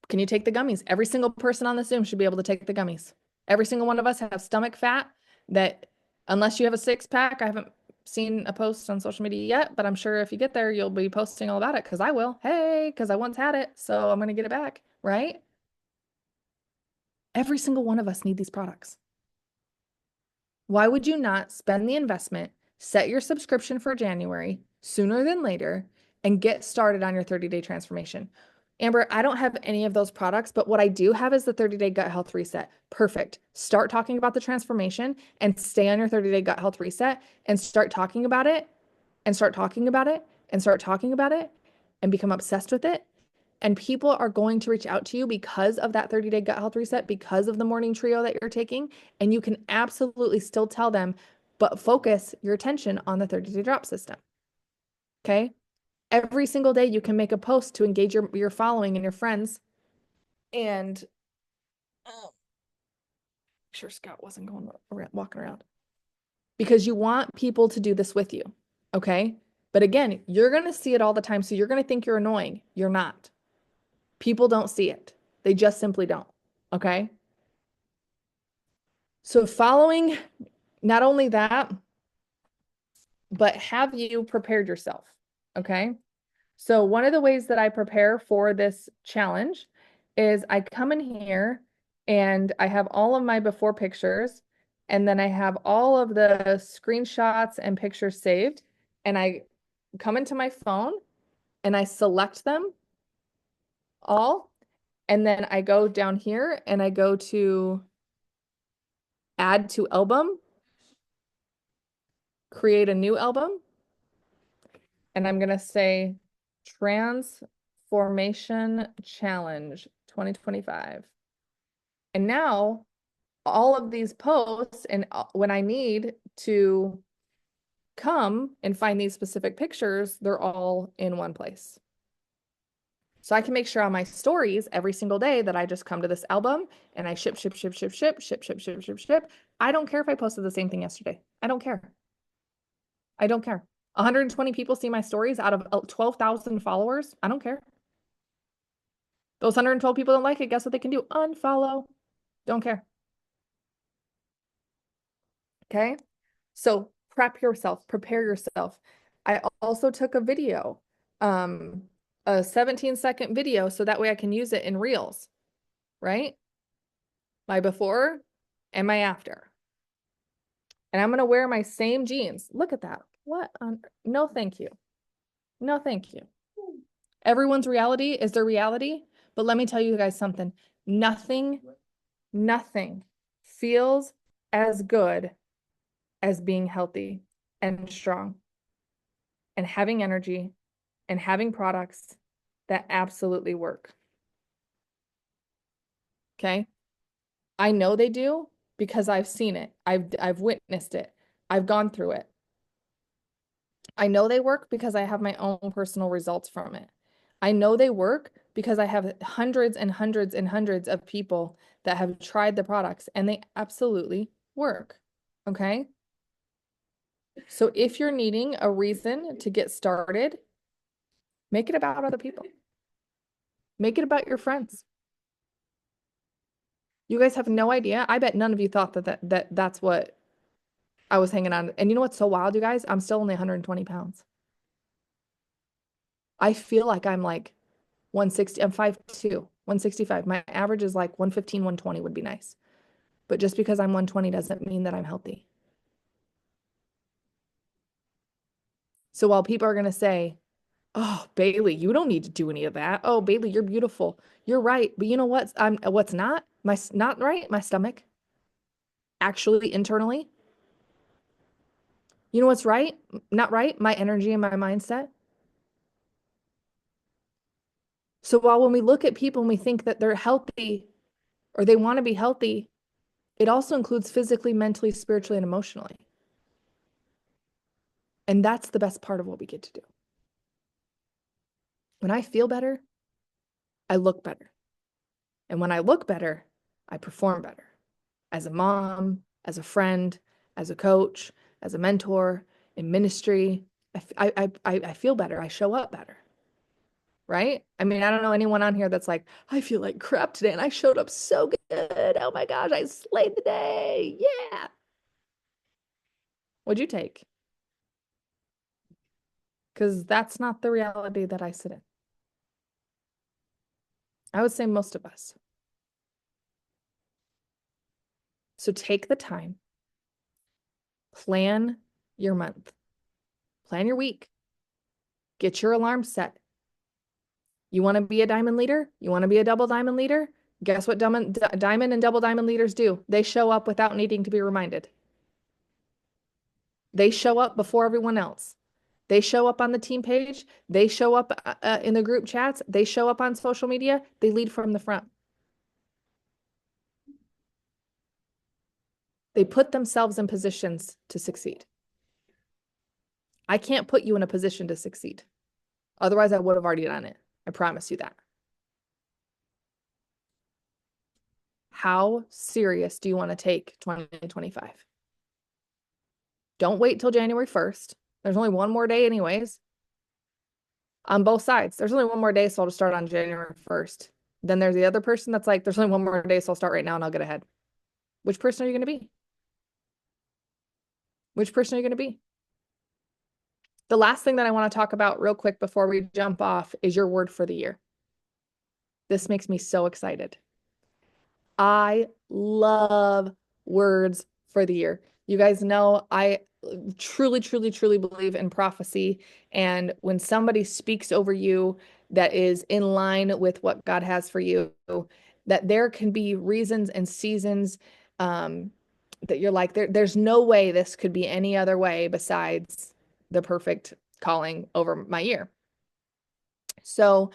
Can you take the gummies? Every single person on the Zoom should be able to take the gummies. Every single one of us have stomach fat that, unless you have a 6-pack, I haven't seen a post on social media yet, but I'm sure if you get there, you'll be posting all about it because I will. Hey, because I once had it, so I'm going to get it back, right? Every single one of us need these products. Why would you not spend the investment, set your subscription for January sooner than later, and get started on your 30-day transformation? Amber, I don't have any of those products, but what I do have is the 30-day gut health reset. Perfect. Start talking about the transformation and stay on your 30-day gut health reset and start talking about it and start talking about it and start talking about it and become obsessed with it. And people are going to reach out to you because of that 30-day gut health reset, because of the morning trio that you're taking. And you can absolutely still tell them, but focus your attention on the 30-day drop system. Okay. Every single day you can make a post to engage your following and your friends. And sure Scott wasn't going around, walking around because you want people to do this with you. Okay. But again, you're going to see it all the time. So you're going to think you're annoying. You're not. People don't see it. They just simply don't. Okay. So following, not only that, but have you prepared yourself? Okay. So one of the ways that I prepare for this challenge is I come in here and I have all of my before pictures, and then I have all of the screenshots and pictures saved, and I come into my phone and I select them all, and then I go down here and I go to add to album, create a new album, and I'm going to say Transformation Challenge 2025. And now all of these posts, and when I need to come and find these specific pictures, they're all in one place. So I can make sure on my stories every single day that I just come to this album and I ship, ship, ship, ship, ship, ship, ship, ship, ship, ship. I don't care if I posted the same thing yesterday. I don't care. I don't care. 120 people see my stories out of 12,000 followers. I don't care. Those 112 people don't like it. Guess what they can do? Unfollow. Don't care. Okay. So prep yourself, prepare yourself. I also took a video a 17-second video so that way I can use it in reels, right? My before and my after. And I'm going to wear my same jeans. Look at that. What on? No, thank you. No, thank you. Everyone's reality is their reality. But let me tell you guys something. Nothing, nothing feels as good as being healthy and strong and having energy and having products that absolutely work. Okay? I know they do because I've seen it. I've witnessed it. I've gone through it. I know they work because I have my own personal results from it. I know they work because I have hundreds and hundreds and hundreds of people that have tried the products and they absolutely work. Okay? So if you're needing a reason to get started, make it about other people. Make it about your friends. You guys have no idea. I bet none of you thought that's what I was hanging on. And you know what's so wild, you guys? I'm still only 120 pounds. I feel like I'm like 160. I'm 5'2", 165. My average is like 115, 120 would be nice. But just because I'm 120 doesn't mean that I'm healthy. So while people are going to say, oh, Bailey, you don't need to do any of that. Oh, Bailey, you're beautiful. You're right. But you know what? What's not right? My stomach. Actually, internally. You know what's right? Not right? My energy and my mindset. So while when we look at people and we think that they're healthy or they want to be healthy, it also includes physically, mentally, spiritually, and emotionally. And that's the best part of what we get to do. When I feel better, I look better. And when I look better, I perform better. As a mom, as a friend, as a coach, as a mentor, in ministry, I feel better. I show up better. Right? I mean, I don't know anyone on here that's like, I feel like crap today and I showed up so good. Oh my gosh, I slayed the day. Yeah. What'd you take? Because that's not the reality that I sit in. I would say most of us. So take the time, plan your month, plan your week, get your alarm set. You want to be a diamond leader? You want to be a double diamond leader? Guess what diamond and double diamond leaders do? They show up without needing to be reminded. They show up before everyone else. They show up on the team page. They show up in the group chats. They show up on social media. They lead from the front. They put themselves in positions to succeed. I can't put you in a position to succeed. Otherwise, I would have already done it. I promise you that. How serious do you want to take 2025? Don't wait till January 1st. There's only one more day anyways. On both sides. There's only one more day, so I'll just start on January 1st. Then there's the other person that's like, there's only one more day, so I'll start right now and I'll get ahead. Which person are you going to be? Which person are you going to be? The last thing that I want to talk about real quick before we jump off is your word for the year. This makes me so excited. I love words for the year. You guys know I truly, truly, truly believe in prophecy. And when somebody speaks over you that is in line with what God has for you, that there can be reasons and seasons that you're like, there's no way this could be any other way besides the perfect calling over my year. So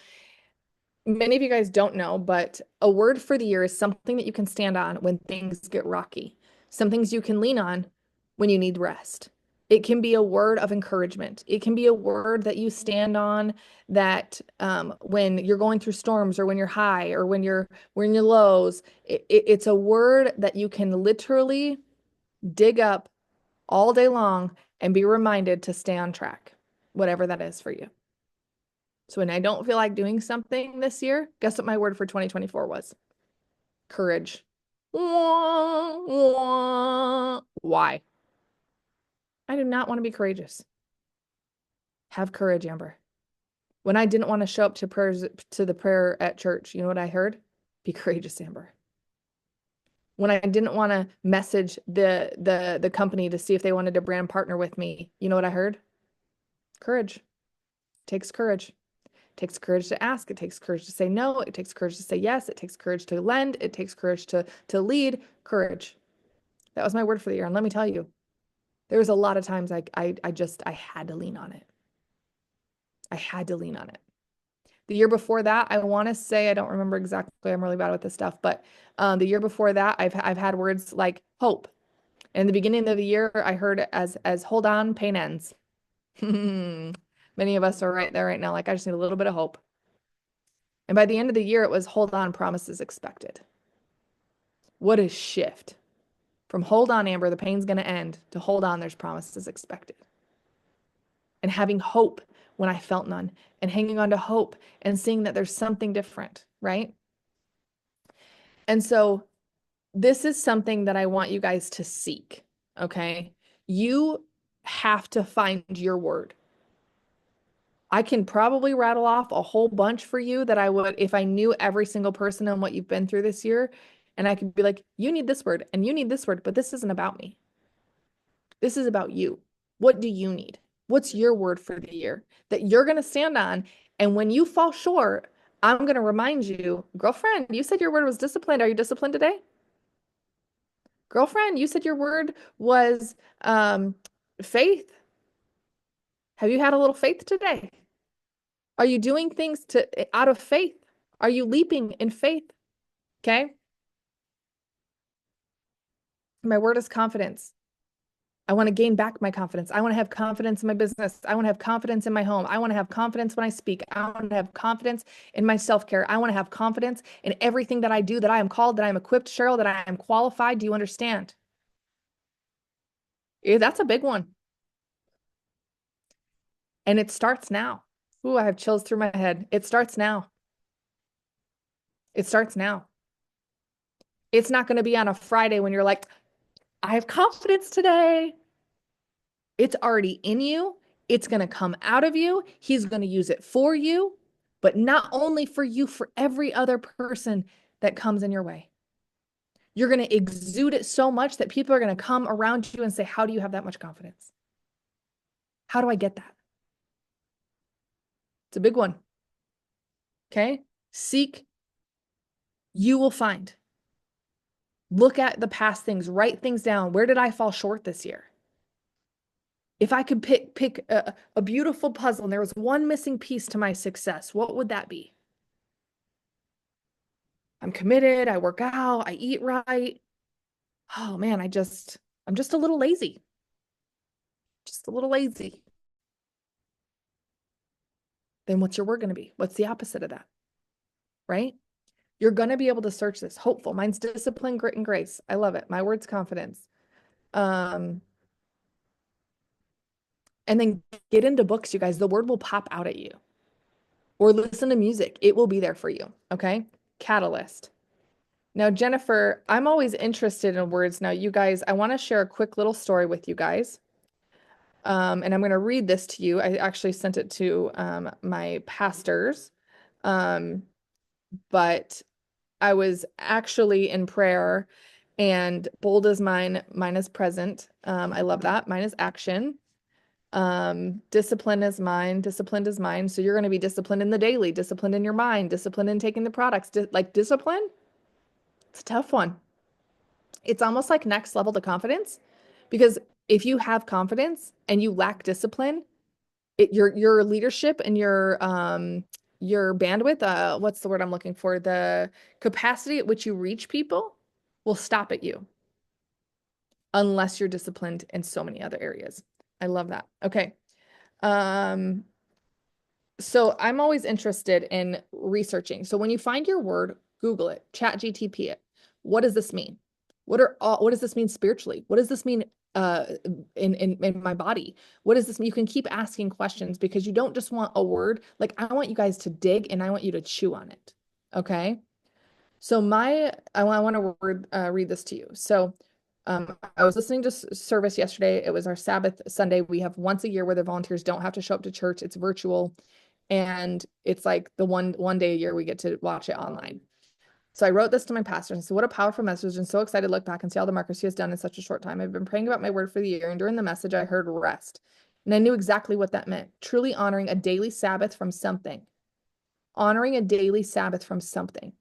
many of you guys don't know, but a word for the year is something that you can stand on when things get rocky. Some things you can lean on when you need rest. It can be a word of encouragement. It can be a word that you stand on that when you're going through storms or when you're high or when you're lows. It's a word that you can literally dig up all day long and be reminded to stay on track, whatever that is for you. So when I don't feel like doing something this year, guess what my word for 2024 was? Courage. Why? I do not want to be courageous. Have courage, Amber. When I didn't want to show up to the prayer at church, you know what I heard? Be courageous, Amber. When I didn't want to message the company to see if they wanted to brand partner with me, you know what I heard? Courage. Takes courage. It takes courage to ask. It takes courage to say no. It takes courage to say yes. It takes courage to lend. It takes courage to lead. Courage. That was my word for the year. And let me tell you, there was a lot of times I had to lean on it. I had to lean on it. The year before that, I want to say, I don't remember exactly. I'm really bad with this stuff, but the year before that, I've had words like hope. In the beginning of the year, I heard it as hold on, pain ends. Many of us are right there right now. Like I just need a little bit of hope. And by the end of the year, it was hold on, promises expected. What a shift from hold on, Amber, the pain's going to end to hold on, there's promises expected. And having hope when I felt none and hanging on to hope and seeing that there's something different, right? And so this is something that I want you guys to seek, okay? You have to find your word. I can probably rattle off a whole bunch for you that I would if I knew every single person and what you've been through this year. And I could be like, you need this word and you need this word, but this isn't about me. This is about you. What do you need? What's your word for the year that you're going to stand on? And when you fall short, I'm going to remind you, girlfriend, you said your word was disciplined. Are you disciplined today? Girlfriend, you said your word was faith. Have you had a little faith today? Are you doing things out of faith? Are you leaping in faith? Okay. My word is confidence. I want to gain back my confidence. I want to have confidence in my business. I want to have confidence in my home. I want to have confidence when I speak. I want to have confidence in my self-care. I want to have confidence in everything that I do, that I am called, that I am equipped, Cheryl, that I am qualified. Do you understand? Yeah, that's a big one. And it starts now. Ooh, I have chills through my head. It starts now. It starts now. It's not going to be on a Friday when you're like, I have confidence today. It's already in you. It's going to come out of you. He's going to use it for you, but not only for you, for every other person that comes in your way. You're going to exude it so much that people are going to come around you and say, how do you have that much confidence? How do I get that? It's a big one. Okay. Seek, you will find. Look at the past things, write things down. Where did I fall short this year? If I could pick a beautiful puzzle and there was one missing piece to my success, what would that be? I'm committed, I work out, I eat right. Oh man, I'm just a little lazy. Just a little lazy. Then what's your word going to be? What's the opposite of that? Right? You're going to be able to search this. Hopeful. Mine's discipline, grit, and grace. I love it. My word's confidence. And then get into books, you guys. The word will pop out at you. Or listen to music. It will be there for you. Okay? Catalyst. Now, Jennifer, I'm always interested in words. Now, you guys, I want to share a quick little story with you guys. And I'm going to read this to you. I actually sent it to my pastors. But I was actually in prayer and bold is mine, mine is present. I love that. Mine is action. Discipline is mine, disciplined is mine. So you're going to be disciplined in the daily, disciplined in your mind, disciplined in taking the products. Like discipline, it's a tough one. It's almost like next level to confidence because if you have confidence and you lack discipline, your leadership and your bandwidth, what's the word I'm looking for? The capacity at which you reach people will stop at you unless you're disciplined in so many other areas. I love that. Okay. So I'm always interested in researching. So when you find your word, Google it, chat GTP it. What does this mean? What does this mean spiritually? What does this mean in my body? What does this mean? You can keep asking questions because you don't just want a word. Like I want you guys to dig and I want you to chew on it. Okay. So I want to read this to you. So I was listening to service yesterday. It was our Sabbath Sunday. We have once a year where the volunteers don't have to show up to church. It's virtual. And it's like the one day a year we get to watch it online. So I wrote this to my pastor and said, what a powerful message, and so excited to look back and see all the markers he has done in such a short time. I've been praying about my word for the year, and during the message, I heard rest. And I knew exactly what that meant. Truly honoring a daily Sabbath from something. Honoring a daily Sabbath from something.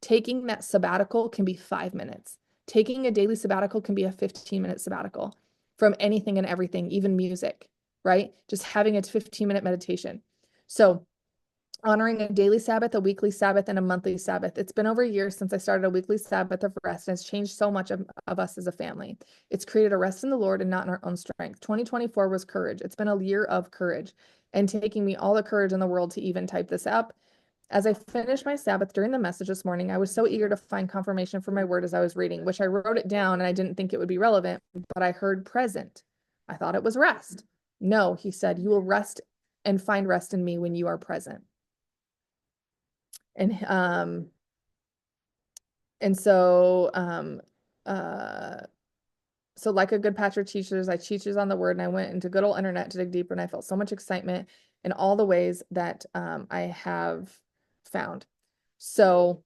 Taking that sabbatical can be 5 minutes. Taking a daily sabbatical can be a 15-minute sabbatical from anything and everything, even music, right? Just having a 15-minute meditation. So honoring a daily Sabbath, a weekly Sabbath, and a monthly Sabbath. It's been over a year since I started a weekly Sabbath of rest, and it's changed so much of us as a family. It's created a rest in the Lord and not in our own strength. 2024 was courage. It's been a year of courage and taking me all the courage in the world to even type this up. As I finished my Sabbath during the message this morning, I was so eager to find confirmation for my word as I was reading, which I wrote it down and I didn't think it would be relevant, but I heard present. I thought it was rest. No, he said, you will rest and find rest in me when you are present. And so like a good Patrick teaches, I teaches on the word, and I went into good old internet to dig deeper, and I felt so much excitement in all the ways that I have found. So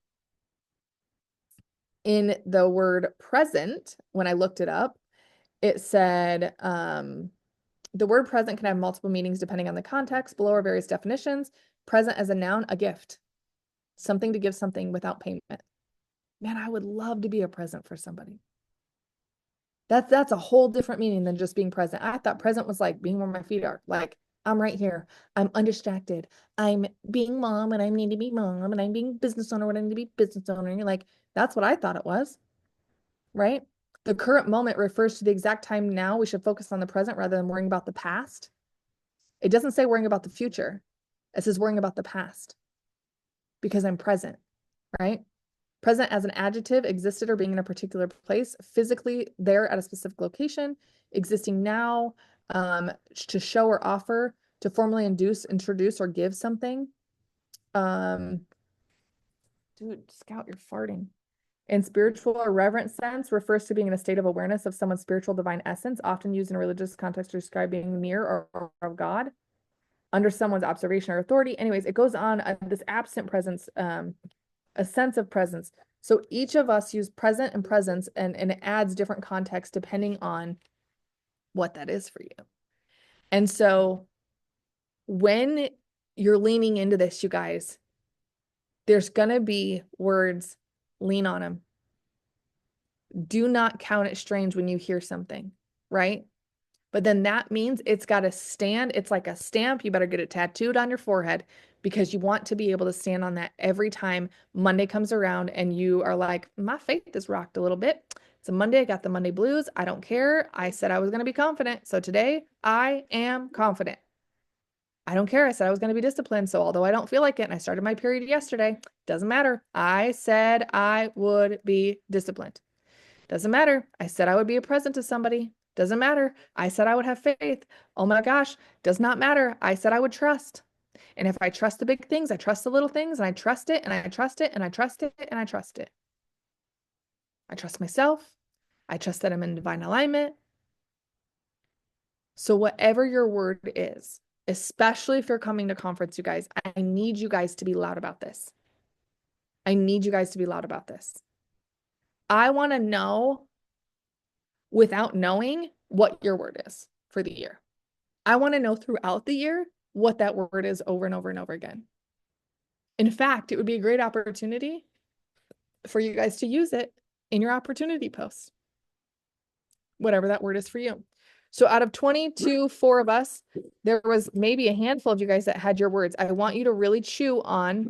in the word present, when I looked it up, it said the word present can have multiple meanings depending on the context. Below are various definitions. Present as a noun, a gift, something to give something without payment. Man, I would love to be a present for somebody. That's a whole different meaning than just being present. I thought present was like being where my feet are. Like, I'm right here. I'm undistracted. I'm being mom and I need to be mom, and I'm being business owner when I need to be business owner. And you're like, that's what I thought it was, right? The current moment refers to the exact time now. We should focus on the present rather than worrying about the past. It doesn't say worrying about the future. It says worrying about the past because I'm present, right? Present as an adjective, existed or being in a particular place, physically there at a specific location, existing now, to show or offer, to formally induce, introduce, or give something. Dude, Scout, you're farting. In spiritual or reverent sense, refers to being in a state of awareness of someone's spiritual divine essence, often used in a religious context to describe being near or of God, under someone's observation or authority. Anyways, it goes on, this absent presence, a sense of presence. So each of us use present and presence, and it adds different context depending on what that is for you. And so when you're leaning into this, you guys, there's going to be words, lean on them. Do not count it strange when you hear something, right? But then that means it's got to stand. It's like a stamp. You better get it tattooed on your forehead because you want to be able to stand on that every time Monday comes around and you are like, my faith is rocked a little bit. It's a Monday. I got the Monday blues. I don't care. I said I was going to be confident. So today I am confident. I don't care. I said I was going to be disciplined. So although I don't feel like it and I started my period yesterday, doesn't matter. I said I would be disciplined. Doesn't matter. I said I would be a present to somebody. Doesn't matter. I said I would have faith. Oh my gosh. Does not matter. I said I would trust. And if I trust the big things, I trust the little things, and I trust it, and I trust it, and I trust it, and I trust it. I trust myself. I trust that I'm in divine alignment. So whatever your word is, especially if you're coming to conference, you guys, I need you guys to be loud about this. I need you guys to be loud about this. I want to know without knowing what your word is for the year. I want to know throughout the year what that word is over and over and over again. In fact, it would be a great opportunity for you guys to use it in your opportunity posts, whatever that word is for you. So out of 4 of us, there was maybe a handful of you guys that had your words. I want you to really chew on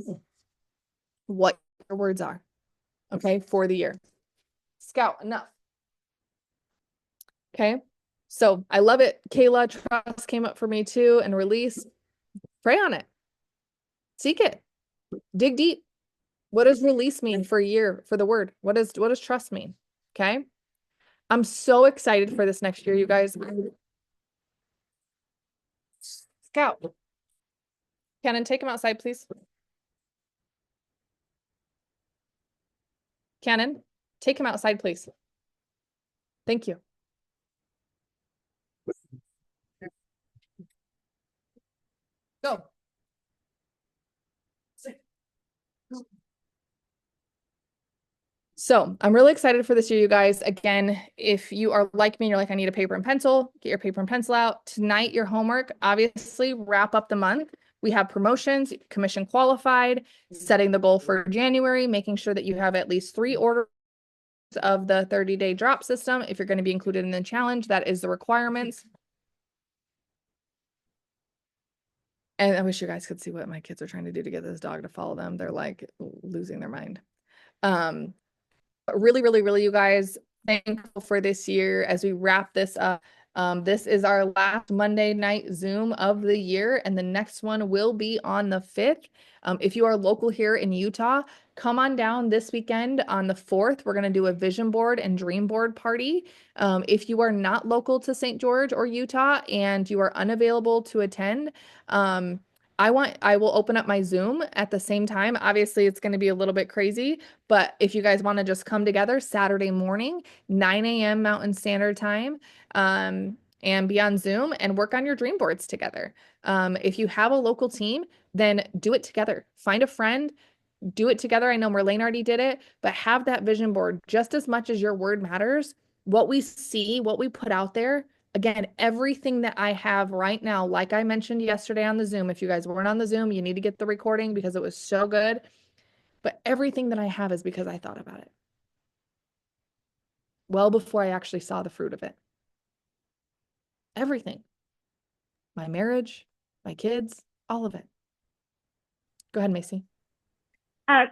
what your words are, okay, for the year. Scout, enough. Okay, so I love it. Kayla, trust came up for me too, and release. Pray on it. Seek it. Dig deep. What does release mean for a year for the word? What does trust mean? Okay. I'm so excited for this next year, you guys. Scout. Cannon, take him outside, please. Cannon, take him outside, please. Thank you. Go. So I'm really excited for this year, you guys. Again, if you are like me and you're like, I need a paper and pencil, get your paper and pencil out. Tonight, your homework, obviously, wrap up the month. We have promotions, commission qualified, setting the goal for January, making sure that you have at least 3 orders of the 30-day drop system. If you're going to be included in the challenge, that is the requirements. And I wish you guys could see what my kids are trying to do to get this dog to follow them. They're like losing their mind. Um, But really, really, really, you guys, thankful for this year as we wrap this up. This is our last Monday night Zoom of the year, and the next one will be on the 5th. If you are local here in Utah, come on down this weekend on the 4th. We're going to do a vision board and dream board party. If you are not local to St. George or Utah and you are unavailable to attend, I will open up my Zoom at the same time. Obviously, it's going to be a little bit crazy, but if you guys want to just come together Saturday morning, 9 a.m. Mountain Standard Time, and be on Zoom and work on your dream boards together. If you have a local team, then do it together. Find a friend, do it together. I know Merlane already did it, but have that vision board just as much as your word matters. What we see, what we put out there, again, everything that I have right now, like I mentioned yesterday on the Zoom, if you guys weren't on the Zoom, you need to get the recording because it was so good. But everything that I have is because I thought about it well before I actually saw the fruit of it. Everything. My marriage, my kids, all of it. Go ahead, Macy.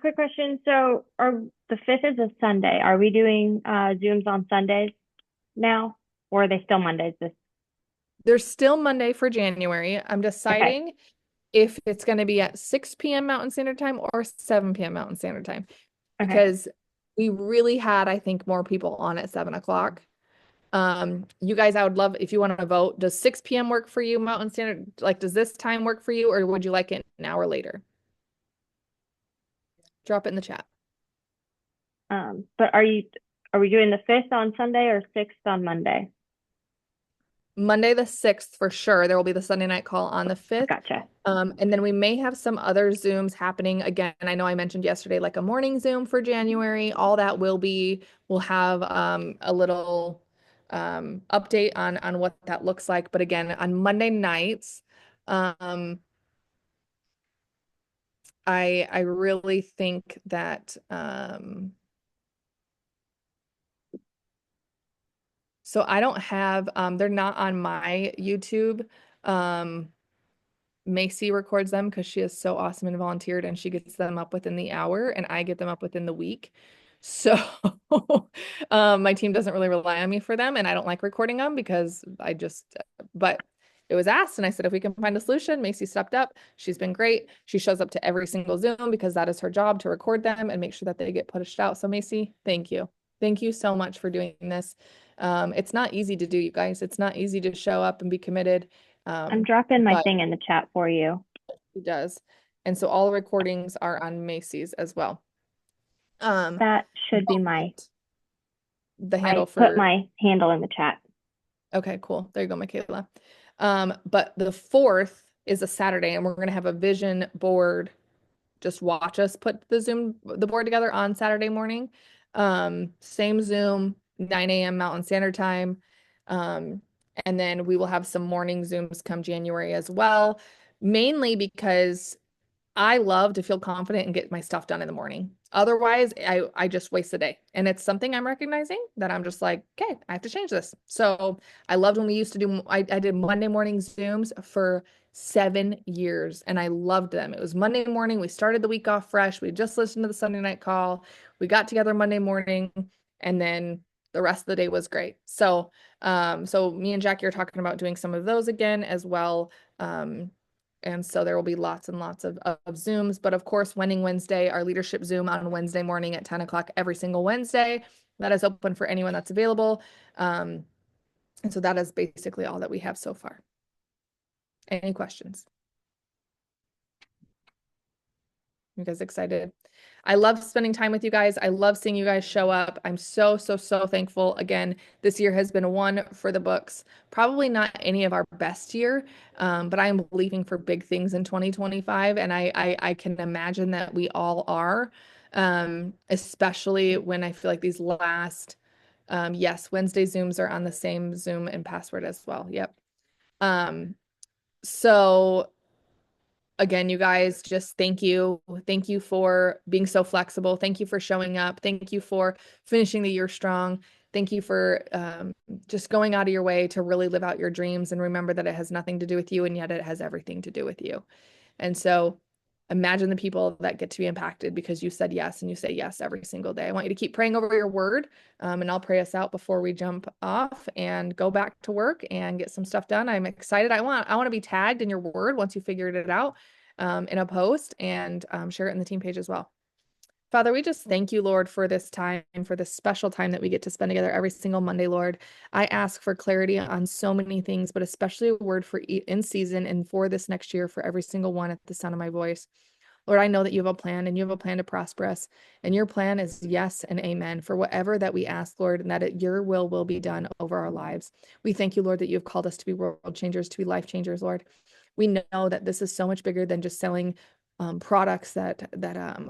Quick question. So, are the 5th is a Sunday. Are we doing Zooms on Sundays now, or are they still Mondays? There's still Monday for January. I'm Okay. deciding if it's going to be at 6 p.m. Mountain Standard Time or 7 p.m. Mountain Standard Time Okay. because we really had, I think, more people on at 7 o'clock. You guys, I would love if you want to vote. Does 6 p.m. work for you, Mountain Standard? Like, does this time work for you, or would you like it an hour later? Drop it in the chat. But are we doing the 5th on Sunday or 6th on Monday? Monday the 6th for sure. There will be the Sunday night call on the 5th. Gotcha. And then we may have some other Zooms happening again. I know I mentioned yesterday, like a morning Zoom for January. All that we'll have a little update on what that looks like. But again, on Monday nights, um, I really think that so I don't have they're not on my YouTube. Um, Macy records them because she is so awesome and volunteered, and she gets them up within the hour, and I get them up within the week. So my team doesn't really rely on me for them, and I don't like recording them because but it was asked, and I said, if we can find a solution, Macy stepped up. She's been great. She shows up to every single Zoom because that is her job to record them and make sure that they get pushed out. So Macy, thank you. Thank you so much for doing this. It's not easy to do, you guys. It's not easy to show up and be committed. I'm dropping my But thing in the chat for you. he does. And so all recordings are on Macy's as well. That should be my, But the I handle put for, my handle in the chat. okay, cool. There you go, Michaela. But the 4th is a Saturday, and we're going to have a vision board. Just watch us put the board together on Saturday morning. Same Zoom, 9 a.m. Mountain Standard Time. And then we will have some morning Zooms come January as well, mainly because I love to feel confident and get my stuff done in the morning. Otherwise, I just waste the day. And it's something I'm recognizing that I'm just like, okay, I have to change this. So I loved when we used to I did Monday morning Zooms for 7 years and I loved them. It was Monday morning. We started the week off fresh. We just listened to the Sunday night call. We got together Monday morning and then the rest of the day was great. So me and Jackie are talking about doing some of those again as well. And so there will be lots and lots of Zooms. But of course, Winning Wednesday, our leadership Zoom on Wednesday morning at 10 o'clock every single Wednesday. That is open for anyone that's available. And so that is basically all that we have so far. Any questions? You guys excited? I love spending time with you guys. I love seeing you guys show up. I'm so, so, so thankful. Again, this year has been one for the books. Probably not any of our best year, but I am believing for big things in 2025, and I can imagine that we all are, especially when I feel like these last, yes, Wednesday Zooms are on the same Zoom and password as well. Yep. Um, so again, you guys, just thank you. Thank you for being so flexible. Thank you for showing up. Thank you for finishing the year strong. Thank you for just going out of your way to really live out your dreams and remember that it has nothing to do with you, and yet it has everything to do with you. And so imagine the people that get to be impacted because you said yes, and you say yes every single day. I want you to keep praying over your word, and I'll pray us out before we jump off and go back to work and get some stuff done. I'm excited. I want to be tagged in your word once you figured it out, in a post, and share it in the team page as well. Father, we just thank you, Lord, for this time, for this special time that we get to spend together every single Monday, Lord. I ask for clarity on so many things, but especially a word for in season and for this next year for every single one at the sound of my voice. Lord, I know that you have a plan, and you have a plan to prosper us. And your plan is yes and amen for whatever that we ask, Lord, and that your will be done over our lives. We thank you, Lord, that you have called us to be world changers, to be life changers, Lord. We know that this is so much bigger than just selling products that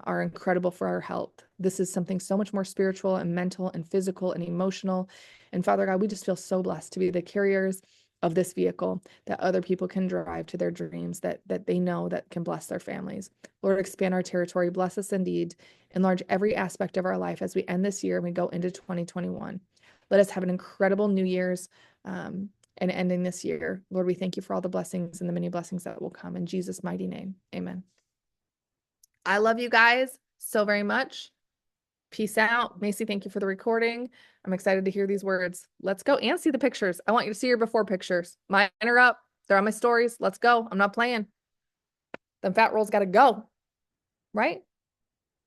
are incredible for our health. This is something so much more spiritual and mental and physical and emotional. And Father God, we just feel so blessed to be the carriers of this vehicle that other people can drive to their dreams, that they know that can bless their families. Lord, expand our territory, bless us indeed, enlarge every aspect of our life as we end this year and we go into 2021. Let us have an incredible New Year's, and ending this year. Lord, we thank you for all the blessings and the many blessings that will come. In Jesus' mighty name, amen. I love you guys so very much. Peace out. Macy, thank you for the recording. I'm excited to hear these words. Let's go and see the pictures. I want you to see your before pictures. Mine are up. They're on my stories. Let's go. I'm not playing. Them fat rolls got to go. Right?